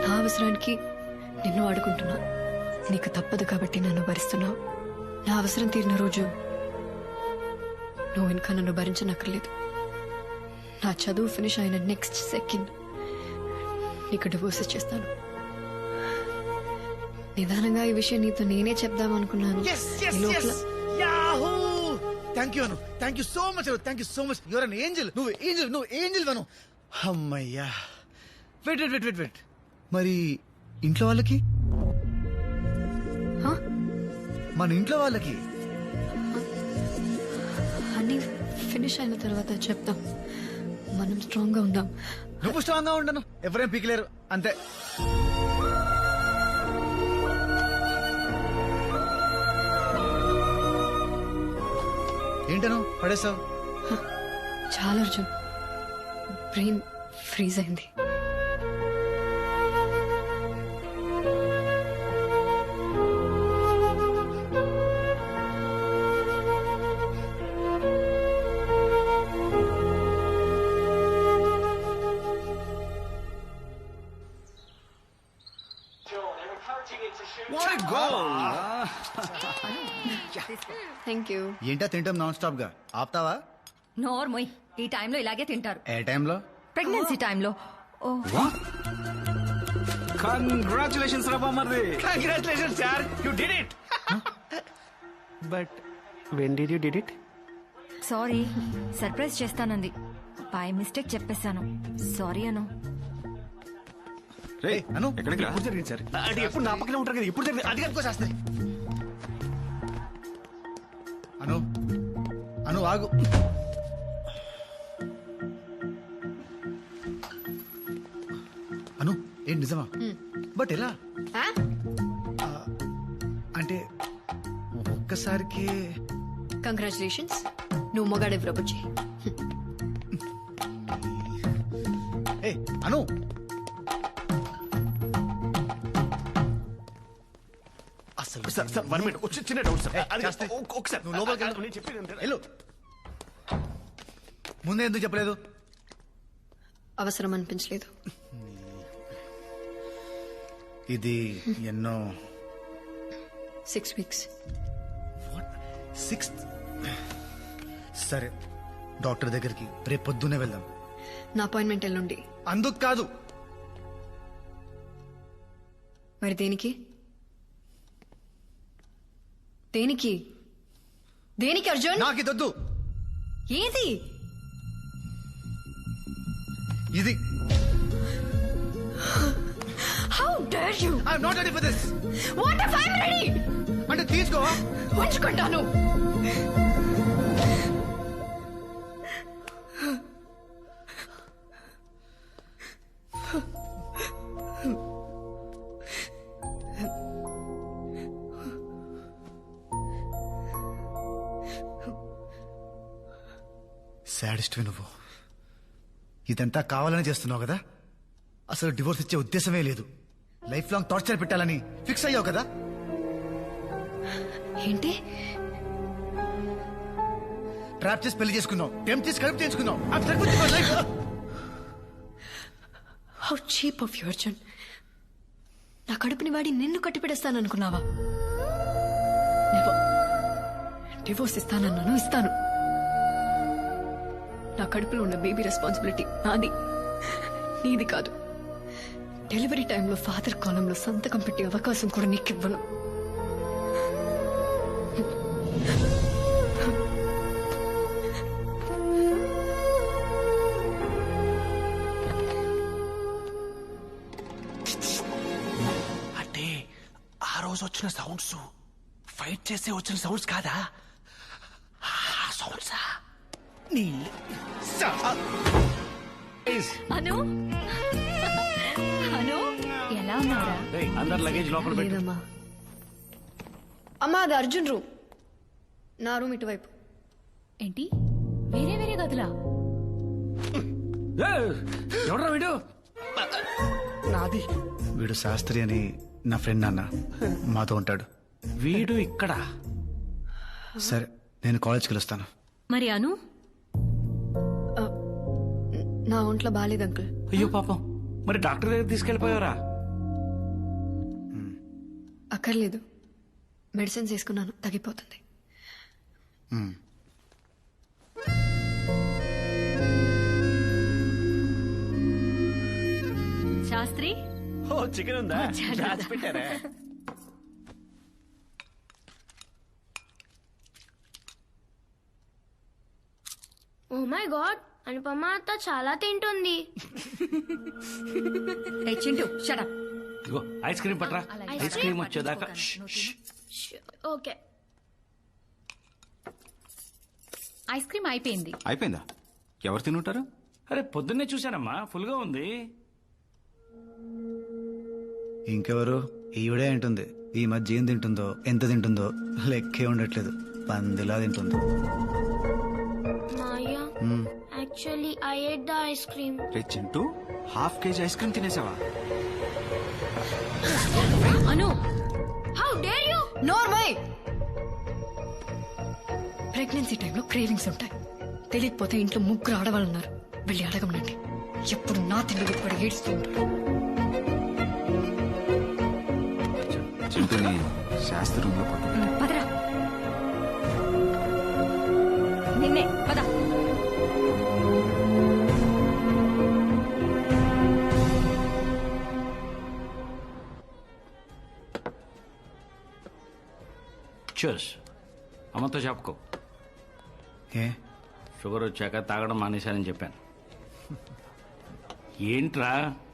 నా అవసరానికి నిన్ను ఆడుకుంటున్నా, నీకు తప్పదు కాబట్టి నన్ను భరిస్తున్నావు. నా అవసరం తీరిన రోజు నువ్వు ఇంకా నన్ను భరించనక్కర్లేదు. నా చదువు ఫినిష్ అయిన నెక్స్ట్ సెకండ్ నీకు డివోర్స్ ఇచ్చేస్తాను. నిదానంగా ఈ విషయం నీతో నేనే చెప్దామనుకున్నాను. Thank you Anu, thank you so much, thank you so much. Your an angel. నువ్వు ఏంజల్ వను. అమ్మయ్యా. వెయిట్. మరి ఇంట్లో వాళ్ళకి? మన ఇంట్లో వాళ్ళకి అన్ని ఫినిష్ అయిన తర్వాత చెప్తాం. మనం స్ట్రాంగ్ గా ఉందాం. నువ్వు స్ట్రాంగ్ గా ఉండను, ఎవరేం పీకలేరు, అంతే. ఏంటను పడేసావు? చాలా అర్జున్, బ్రెయిన్ ఫ్రీజ్ అయింది. Thank you. ఏంటా తింటాం నాన్ స్టాప్ గా? ఆపుతావా? నోర్మోయ్, ఈ టైంలో ఇలాగే తింటారు. ఏ టైంలో? ప్రెగ్నెన్సీ టైంలో. కంగ్రాచులేషన్స్ రా బామ్మర్ది. కంగ్రాచులేషన్స్ యార్, you did it. But when did you did it? Sorry, surprise చేస్తానంది. బై మిస్టేక్ చెప్పేశాను. సారీ అను. రే అను, ఎక్కడికి రా? ఎప్పుడు జరిగింది సార్? అది ఎప్పుడు నా పక్కనే ఉంటారు కదా, ఇప్పుడు జరిగింది. అది కనుకోసేస్తాయి. అను ఆగు. అను, ఏం నిజమా? బట్ ఎలా? అంటే ఒక్కసారికి. కంగ్రాచులేషన్స్, నువ్వు మొగాడే ప్రపోజ్ చేయి. ఏ అను, అసలు సార్ 1 మినిట్, వచ్చి చిన్న డౌట్ సార్. అది చేస్తే. ఒకసారి నువ్వు లోపలికి వెళ్ళు. నేను చెప్పేది వెళ్ళు. ముందే ఎందుకు చెప్పలేదు? అవసరం అనిపించలేదు. ఇది ఎన్నో 6 weeks. 6th. సరే, డాక్టర్ దగ్గరికి రేపు పొద్దున్నే వెళ్దాం. నా అపాయింట్మెంట్ ఎల్లుండి. అందుకు కాదు. మరి దేనికి? దేనికి దేనికి అర్జున్? నాకు ఇదొద్దు. ఏది ఇది? How dare you! I'm not ready for this. What if I'm ready? అంటే తీసుకో. ఉంచుకుంటాను. సాడిస్ట్ నువ్వు. ఇదంతా కావాలని చేస్తున్నావు కదా? అసలు డివోర్స్ ఇచ్చే ఉద్దేశమే లేదు. లైఫ్ లాంగ్ టార్చర్ పెట్టాలని ఫిక్స్ అయ్యావు కదా? ఏంటి? ట్రాప్ చేసి పెళ్లి చేసుకున్నావు, టెంప్ చేసి కడుపు చేసుకున్నావు. How cheap of you Arjun. నా కడుపుని వాడి నిన్ను కట్టిపెడేస్తాననుకున్నావా? డివోర్స్ ఇస్తానన్నాను, ఇస్తాను. నా కడుపులో ఉన్న బేబీ రెస్పాన్సిబిలిటీ నాది, నీది కాదు. డెలివరీ టైంలో ఫాదర్ కాలంలో సంతకం పెట్టే అవకాశం కూడా నీకు ఇవ్వను. అంటే ఆ రోజు వచ్చిన సౌండ్స్ ఫైట్ చేస్తే వచ్చిన సౌండ్స్ కాదా? సౌండ్సా? అను అను ఎలా ఉన్నారా? అందరు లగేజ్ లోపల పెట్టు. లేదమ్మా. అమ్మా అది అర్జున్ రూమ్, నా రూమ్ ఇటువైపు. ఏంటి వేరే వేరే గదులా? ఎవడ్రా వీడు? నాది. వీడు శాస్త్రి అని నా ఫ్రెండ్ నాన్న, మాతో ఉంటాడు. వీడు ఇక్కడ. సరే నేను కాలేజ్కి వెళ్తాను. మరి అను? నా ఒంట్లో బాలేదు అంకుల్. అయ్యో పాపం, మరి డాక్టర్ దగ్గర తీసుకెళ్లిపోయారా? అక్కర్లేదు, మెడిసిన్స్ వేసుకున్నాను, తగ్గిపోతుంది. శాస్త్రి ఓ చికెన్ ఉందా? దాచి పెట్టారా? ఓ మై గాడ్, అనుపమ అత్త చాలా తింటుంది. Chintu shut up. ఇగో ఐస్ క్రీమ్ పట్రా. ఐస్ క్రీమ్ వచ్చేదాకా. ఓకే. ఐస్ క్రీమ్ అయిపోయింది. అయిపోయిందా? ఎవరు తినుంటారు? అరే పొద్దున్నే చూశానమ్మా, ఫుల్ గా ఉంది. ఇంకెవరు? ఈవిడే ఉంటుంది. ఈ మధ్య ఏం తింటుందో, ఎంత తింటుందో లెక్కే ఉండట్లేదు. పందిలా తింటుంది. Maya, actually I ate the ice cream. రే Chintu, half KG ice cream తినేసావా? Anu, how dare you! నోర్మై. ప్రెగ్నెన్సీ టైంలో క్రేవింగ్స్ ఉంటాయి. తెలియకపోతే ఇంట్లో ముగ్గురు ఆడవాళ్ళు ఉన్నారు, వెళ్ళి అడగమనండి. ఎప్పుడు నా తిండి కూడా ఏడుస్తూ ఉంటాడు. చింటూని శాస్త్రి రూమ్ లో పదరా. నిన్నే పద. చూస్, అమ్మతో చెప్పుకో. ఏ షుగర్ వచ్చాక తాగడం మానేశానని చెప్పాను. ఏంట్రా?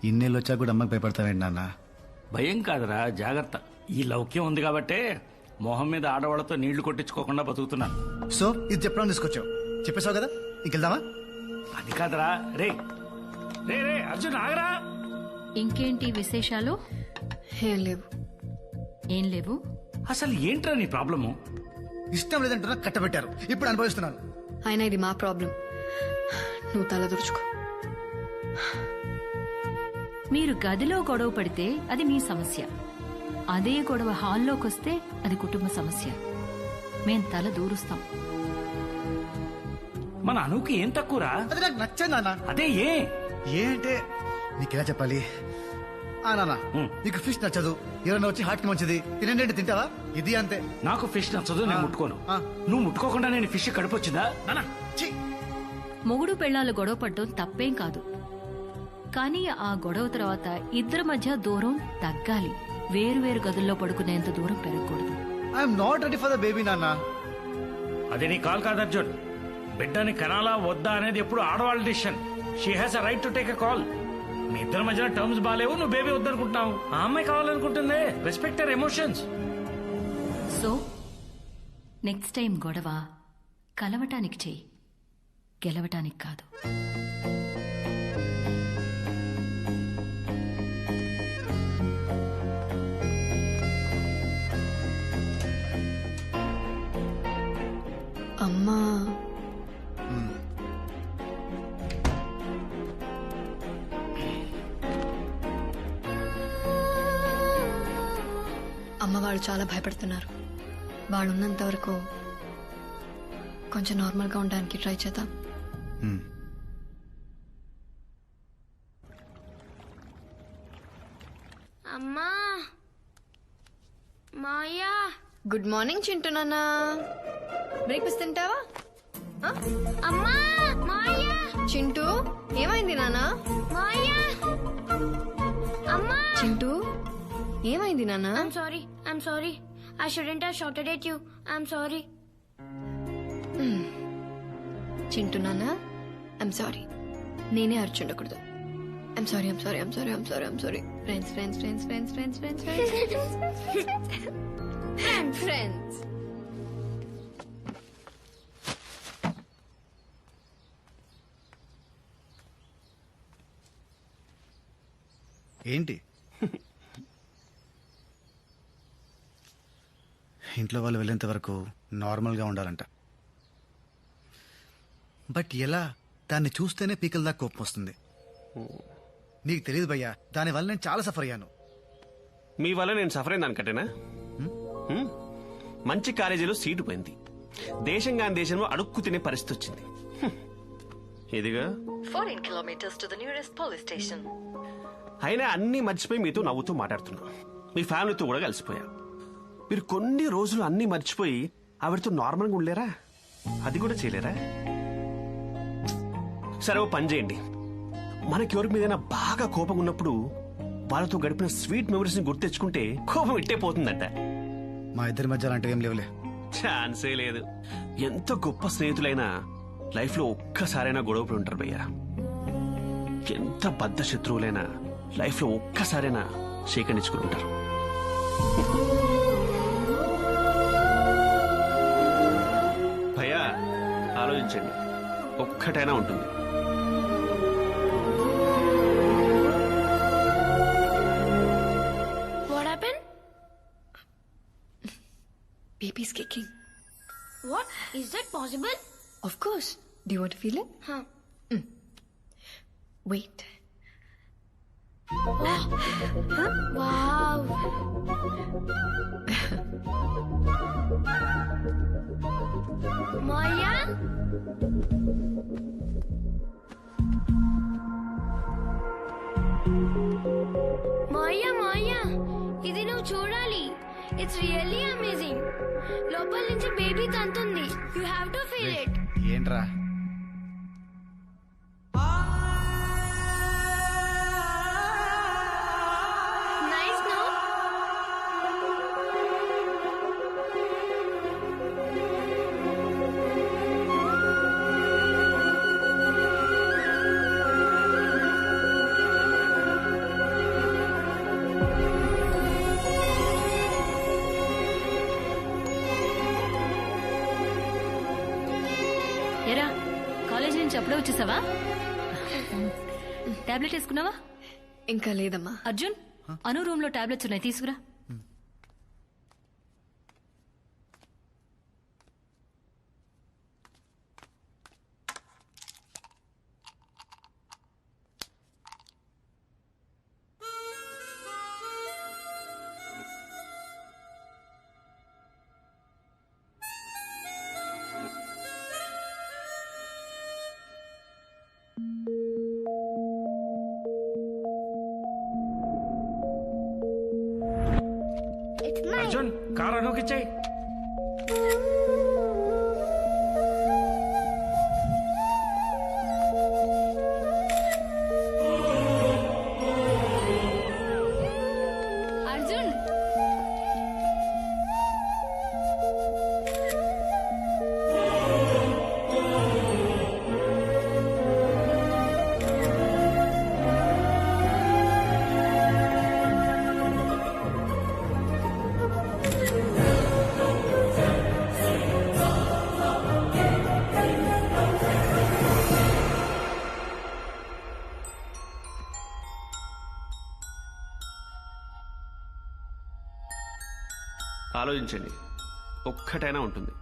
ఇన్నేళ్ళు వచ్చాక కూడా అమ్మకి భయపడతావేంటి నాన్న? భయం కాదురా, జాగ్రత్త. ఈ లౌక్యం ఉంది కాబట్టే మొహం మీద ఆడవాళ్లతో నీళ్లు కొట్టించుకోకుండా బతుకుతున్నాను. సో ఇది చెప్పడం తీసుకొచ్చావు, చెప్పేశావు కదా, ఇంకెళ్దామా? అది కాదురా. రే రే రే అర్జున్, ఆగరా. ఇంకేంటి విశేషాలు? ఏం లేవు. ఏం లేవు? అసలు ఏంట్రా నీ ప్రాబ్లము? ఇష్టం లేదంటున్నా కట్టబెట్టారు, ఇప్పుడు అనుభవిస్తున్నాను. అయినా ఇది మా ప్రాబ్లం, నువ్వు తల దురుచుకో. మీరు గదిలో గొడవ పడితే అది మీ సమస్య, అదే గొడవ హాల్లోకి వస్తే అది కుటుంబ సమస్య. మేం తల దూరుస్తాం. మన అనుకి ఏం తక్కువరా? అది నాకు నచ్చదు నాన్న. అదే ఏ అంటే నీకెలా చెప్పాలి? నాన్న, నీకు ఫిష్ నచ్చదు, ఎవరన్నా వచ్చి హార్ట్ కి మంచిది తినండి తింటావా? ఇది అంతే. నాకు ఫిష్ నచ్చదు, నేను ముట్టుకోను. నువ్వు ముట్టుకోకుండా నేను ఫిష్ కడుపొచ్చిందా? మొగుడు పెళ్ళాలు గొడవ పడడం తప్పేం కాదు, కానీ ఆ గొడవ తర్వాత ఇద్దరి మధ్య దూరం తగ్గాలి. వేరు గదుల్లో పడుకునేంత దూరం పెరగకూడదు. I'm not ready for the baby నాన్న. అది నీ కాల్ కాదు అర్జున్. బిడ్డని కనాలా వద్దా అనేది ఎప్పుడు ఆడవాళ్ళ decision. She has a right to take a call. మీ ఇద్దరి మధ్యన టర్మ్స్ బాలేవు, నువ్వు బేబీ వద్దనుకుంటున్నావు, ఆ అమ్మాయి కావాలనుకుంటుంది. Respect her emotions. So next time గొడవ కలవటానికి చెయ్యి, గెలవటానికి కాదు. అమ్మా, అమ్మ వాళ్ళు చాలా భయపడుతున్నారు. వాళ్ళు ఉన్నంత వరకు కొంచెం నార్మల్గా ఉండడానికి ట్రై చేద్దాం. అమ్మా, మాయా. గుడ్ మార్నింగ్ చింటూ నాన్న. బ్రేక్ఫాస్ట్ తింటావా? అమ్మా, మాయా. చింటూ ఏమైంది నాన్న? అమ్మా చింటూ ఏమైంది నాన్న? I'm sorry. I shouldn't have shouted at you. I'm sorry. Chintu నాన్న ఐమ్ సారీ. నేనే అర్చుండకూడదు. I'm sorry. Friends. ఏంటి ఇంట్లో వాళ్ళు వెళ్ళేంత వరకు నార్మల్గా ఉండాలంట. బట్ ఎలా? దాన్ని చూస్తేనే పీకల దాకా కోపం వస్తుంది. నీకు తెలియదు భయ్యా, దానివల్ల నేను చాలా సఫర్ అయ్యాను. మీ వల్ల నేను సఫర్ అయిన దానికంటేనా? మంచి కాలేజీలో సీటు పోయింది, దేశం కాని దేశంలో అడుక్కు తినే పరిస్థితి వచ్చింది. ఇదిగా 14 kilometers to the nearest police station. అయినా అన్ని మర్చిపోయి మీతో నవ్వుతూ మాట్లాడుతున్నా. మీ ఫ్యామిలీతో కూడా కలిసిపోయా. మీరు కొన్ని రోజులు అన్ని మర్చిపోయి ఆవిడతో నార్మల్గా ఉండలేరా? అది కూడా చేయలేరా? సరే ఓ పని చేయండి, మనకి ఎవరి మీదైనా బాగా కోపం ఉన్నప్పుడు వాళ్ళతో గడిపిన స్వీట్ మెమరీస్ ని గుర్తు తెచ్చుకుంటే కోపం ఇట్టే పోతుందట. మా ఇద్దరి మధ్య అలాంటివి ఏం లేవులే. ఛాన్సే లేదు. ఎంత గొప్ప స్నేహితులైనా లైఫ్ లో ఒక్కసారైనా గొడవపడి ఉంటారు భయ్యా. ఎంత బద్ద శత్రువులైనా లైఫ్ లో ఒక్కసారైనా సేకరించుకుని ఉంటారు. భయ్యా ఆలోచించండి, ఒక్కటైనా ఉంటుంది. What happened? Baby's kicking. What? Is that possible? Of course. Do you want to feel it? Huh. Wait. Wow. Maya? Maya, ఇది నువ్వు చూడాలి. It's really amazing. లోపల నుంచి బేబీ తంతుంది. You have to feel it. ఏంట్రా? Nice no? ఎరా college నుంచి అప్పుడే వచ్చేసావా? టాబ్లెట్ వేసుకున్నావా? ఇంకా లేదమ్మా. అర్జున్, అను రూమ్ లో టాబ్లెట్స్ ఉన్నాయి, తీసుకురా. అర్జున్, కార్ అనుకిచ్చాయి. అర్జున్, ఆలోచించండి, ఒక్కటైనా ఉంటుంది.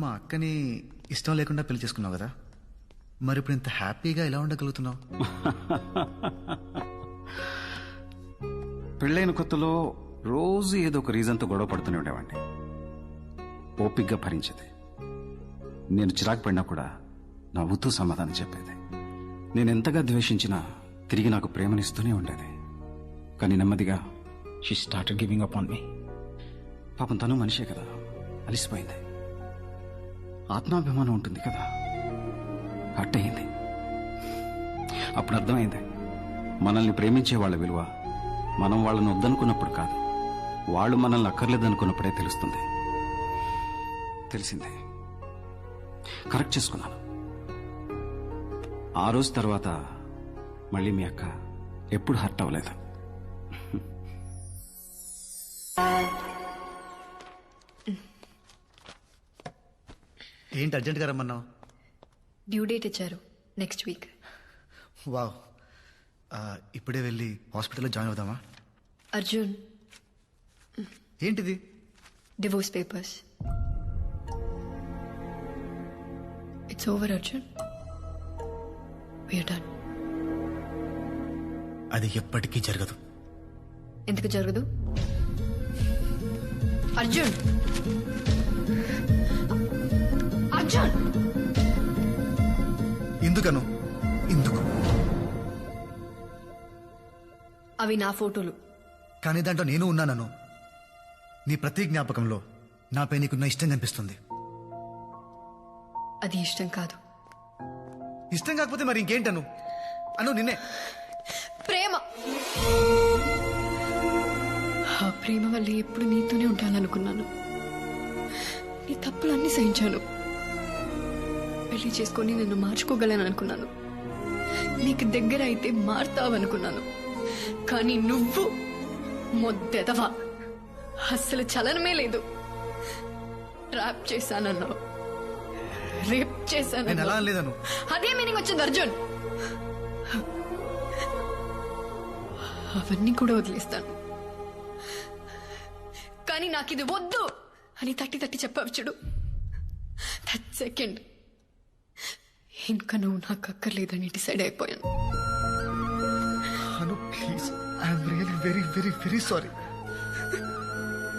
మా అక్కని ఇష్టం లేకుండా పెళ్లి చేసుకున్నావు కదా, మరి ఇప్పుడు ఇంత హ్యాపీగా ఎలా ఉండగలుగుతున్నావు? పెళ్ళైన కొత్తలో రోజు ఏదో ఒక రీజన్తో గొడవ పడుతూనే ఉండేవాడిని. ఓపిగ్గా భరించేది. నేను చిరాకు పడినా కూడా నవ్వుతూ సమాధానం చెప్పేది. నేను ఎంతగా ద్వేషించినా తిరిగి నాకు ప్రేమనిస్తూనే ఉండేది. కానీ నెమ్మదిగా she started giving up on me. పాపం తను మనిషే కదా, అలిసిపోయింది. ఆత్మాభిమానం ఉంటుంది కదా, హర్ట్ అయింది. అప్పుడు అర్థమైంది, మనల్ని ప్రేమించే వాళ్ళ విలువ మనం వాళ్ళని వద్దనుకున్నప్పుడు కాదు, వాళ్ళు మనల్ని అక్కర్లేదనుకున్నప్పుడే తెలుస్తుంది. తెలిసిందే. కరెక్ట్ చేసుకున్నాను. ఆ రోజు తర్వాత మళ్ళీ మీ అక్క ఎప్పుడు హర్ట్ అవ్వలేదు. ఏంటి అర్జెంట్గా రమ్మన్నావు? డ్యూ డేట్ ఇచ్చారు, నెక్స్ట్ వీక్. వావ్, ఇప్పుడే వెళ్ళి హాస్పిటల్లో జాయిన్ అవుదామా? అర్జున్, ఏంటిది? Divorce papers. It's over Arjun, we're done. అది ఎప్పటికీ జరగదు. ఎందుకు జరగదు? అర్జున్, అర్జున్! ఎందుకను? ఎందుకు? అవి నా ఫోటోలు. కానీ దాంట్లో నేను ఉన్నానను. నీ ప్రతి జ్ఞాపకంలో నాపై నీకున్న ఇష్టం కనిపిస్తుంది. అది ఇష్టం కాదు. ఇష్టం కాకపోతే మరి ఇంకేంటను? అను నిన్నే. ప్రేమ. ఆ ప్రేమ వల్ల ఎప్పుడు నీతోనే ఉంటాననుకున్నాను. నీ తప్పులన్నీ సహించాను. పెళ్లి చేసుకొని నిన్ను మార్చుకోగలను అనుకున్నాను. నీకు దగ్గర అయితే మారుతావనుకున్నాను. కానీ నువ్వు మొద్దెదవా, అస్సలు చలనమే లేదు. ట్రాప్ చేశానన్నావు, రేప్ చేశాను. అదే మీనింగ్ వచ్చింది అర్జున్. అవన్నీ కూడా వదిలేస్తాను. కానీ నాకు ఇది వద్దు అని తట్టి చెప్పావు చూడు, దట్ సెకండ్ ఇంకా నువ్వు నాకు అక్కర్లేదని డిసైడ్ అయిపోయాను. Please, I'm really very very very sorry.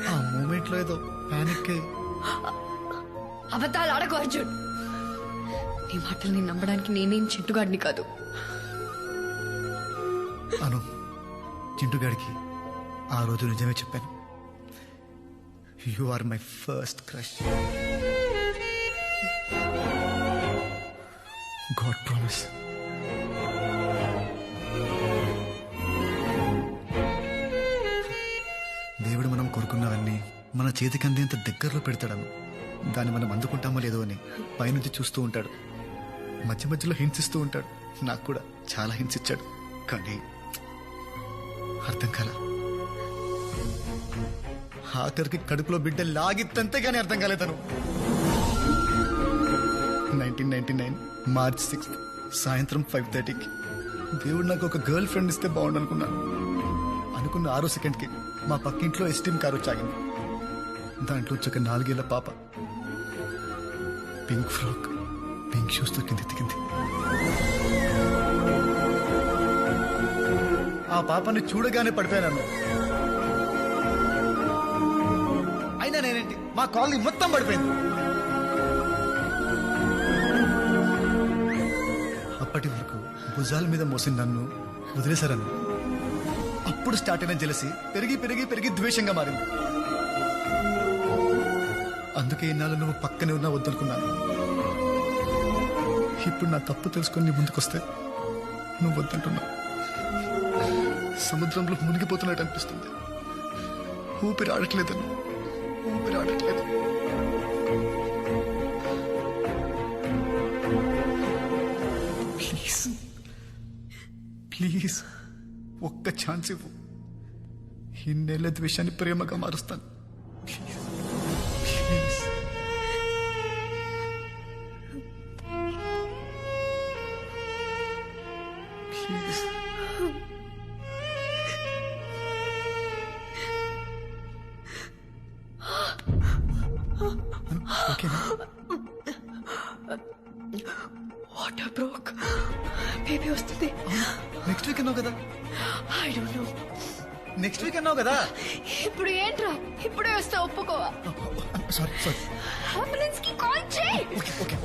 ఆ మూమెంట్ లో ఏదో పానిక్ అయ్యి. అబద్ధాలు ఆడకు అర్జున్. నీ మాటల్ని నమ్మడానికి నేనేం చింటుగాడిని కాదు. అను, చింటుగాడికి ఆ రోజు నిజమే చెప్పాను. You are my first crush. God promise. దేవుడు మనం కోరుకున్నవన్నీ మన చేతికి అందేంత దగ్గరలో పెడతాడను. దాన్ని మనం అందుకుంటామో లేదో అని పైనుంచి చూస్తూ ఉంటాడు. మధ్య మధ్యలో హింసిస్తూ ఉంటాడు. నాకు కూడా చాలా హింసించాడు, కానీ అర్థం కాల. ఆఖరికి కడుపులో బిడ్డ లాగిత్తంతే కానీ అర్థం కాలేదను. 1999 మార్చ్ 6 సాయంత్రం 5:30కి దేవుడు నాకు ఒక గర్ల్ ఫ్రెండ్ ఇస్తే బాగుండు అనుకున్నాను. అనుకున్న 6 సెకండ్కి మా పక్కింట్లో ఎస్టీమ్ కారు వచ్చాగింది. దాంట్లో వచ్చి ఒక 4 ఏళ్ల పాప పింక్ ఫ్రాక్, పింక్ షూస్ తో కింద ఎత్తికింది. ఆ పాపని చూడగానే పడిపోయాను. అయినా నేనేంటి, మా కాలనీ మొత్తం పడిపోయింది. అప్పటి వరకు భుజాల మీద మోసిన నన్ను వదిలేశారను. అప్పుడు స్టార్ట్ అయిన జెలసీ పెరిగి పెరిగి పెరిగి ద్వేషంగా మారింది. అందుకే ఇన్నాళ్ళు నువ్వు పక్కనే ఉన్నా వద్దనుకున్నాను. ఇప్పుడు నా తప్పు తెలుసుకొని నీ ముందుకొస్తే నువ్వు వద్దంటున్నావు. సముద్రంలో మునిగిపోతున్నట్టు అనిపిస్తుంది. ఊపిరి ఆడట్లేదను, ఊపిరి ఆడట్లేదు. ప్లీజ్ ప్లీజ్ ఒక్క ఛాన్స్ ఇవ్వు. ఇన్నేళ్ల ద్వేషాన్ని ప్రేమగా మారుస్తాను. Please please. ప్లీజ్. ఓకేనా? వాటర్ బ్రోక్, బేబీ వస్తుంది. నెక్స్ట్ వీక్ అన్నావు కదా. I don't know. Next week అన్నావు కదా. ఇప్పుడు ఏంట్రా, ఇప్పుడే వస్తా, ఒప్పుకోవా? సారీ. అంబులెన్స్ కి కాల్ చేయి. ఓకే.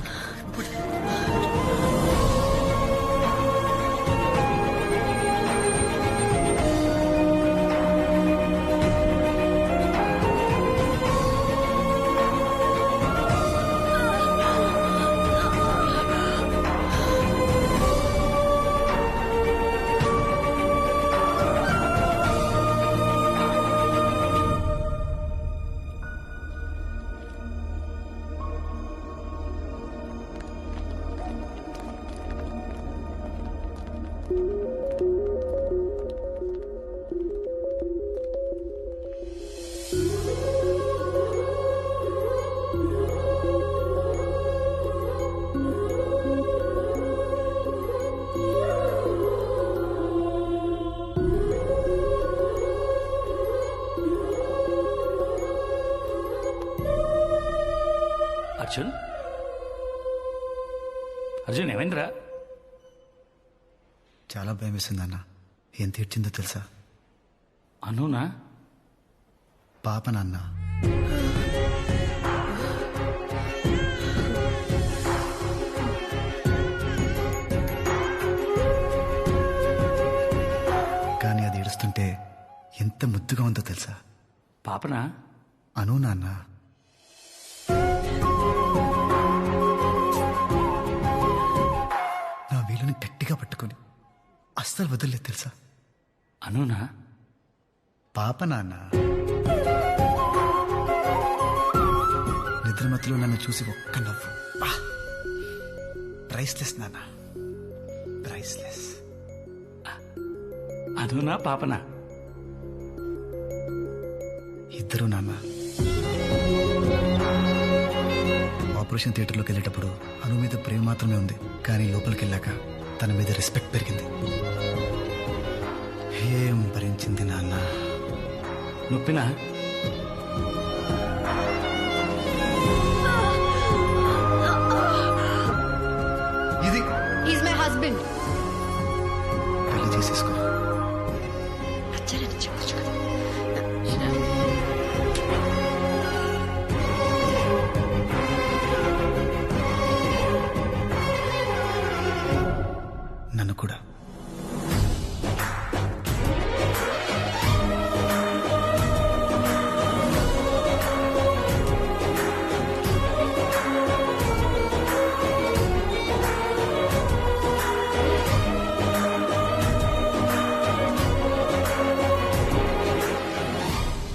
అర్జున్ ఏమైందిరా? చాలా భయం వేసింది అన్న. ఎంత ఏడ్చిందో తెలుసా? అనునా? పాప నాన్న. కానీ అది ఏడుస్తుంటే ఎంత ముద్దుగా ఉందో తెలుసా? పాపనా? అను నాన్న. నా వీలుని గట్టిగా పట్టుకొని అస్సలు వదలలేదు తెలుసా? అనునా? పాప నాన్న. నిద్రమతిలో నన్ను చూసి ఒక్క నవ్వు. ప్రైస్లెస్ నాన్న, ప్రైస్లెస్. అనునా పాపనా? ఇద్దరు నాన్న. ఆపరేషన్ థియేటర్లోకి వెళ్ళేటప్పుడు అను మీద ప్రేమ మాత్రమే ఉంది, కానీ లోపలికి వెళ్ళాక తన మీద రెస్పెక్ట్ పెరిగింది. ఏం భరించింది నాన్న. నొప్పినా? ఇది ఈజ్ మై హస్బెండ్. పెళ్లి చేసేసుకో. నచ్చారని చెప్పొచ్చు కదా. నన్ను కూడా.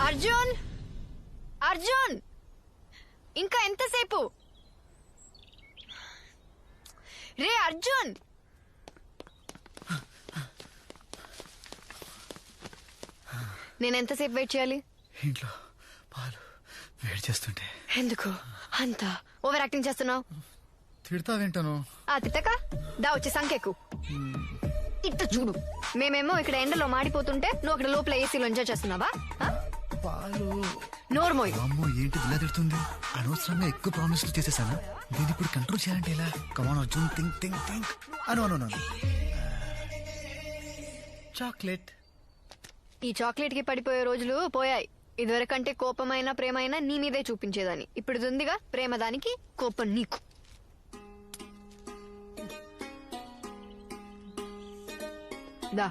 అర్జున్, అర్జున్, ఇంకా ఎంతసేపు? రే అర్జున్. నేను ఎంతసేపు వెయిట్ చేయాలి? ఇంట్లో పాలు వేడి చేస్తుంటే. ఎందుకు అంత ఓవర్ యాక్టింగ్ చేస్తున్నావు? తిడతా వింటాను. ఆ తిట్టక దా వచ్చి సంఖ్యకు. ఇట్ట చూడు, మేమేమో ఇక్కడ ఎండలో మాడిపోతుంటే నువ్వు అక్కడ లోపల ఏసీలో ఎంజాయ్ చేస్తున్నావా? పాలు. నోర్మోయ్. అమ్మో ఏంటి ఇలా తిడుతుంది? అనవసరంగా ఎక్కువ ప్రామిస్లు చేసేసానా? దీన్ని ఇప్పుడు కంట్రోల్ చేయాలంటే ఎలా? కమాన్ అర్జున్, థింక్ థింక్ థింక్. అను చాక్లెట్. ఈ చాక్లెట్ కి పడిపోయే రోజులు పోయాయి. ఇదివరకంటే కోపమైనా ప్రేమైనా నీ మీదే చూపించేదాన్ని. ఇప్పుడు ఉందిగా ప్రేమ దానికి, కోపం నీకు. దా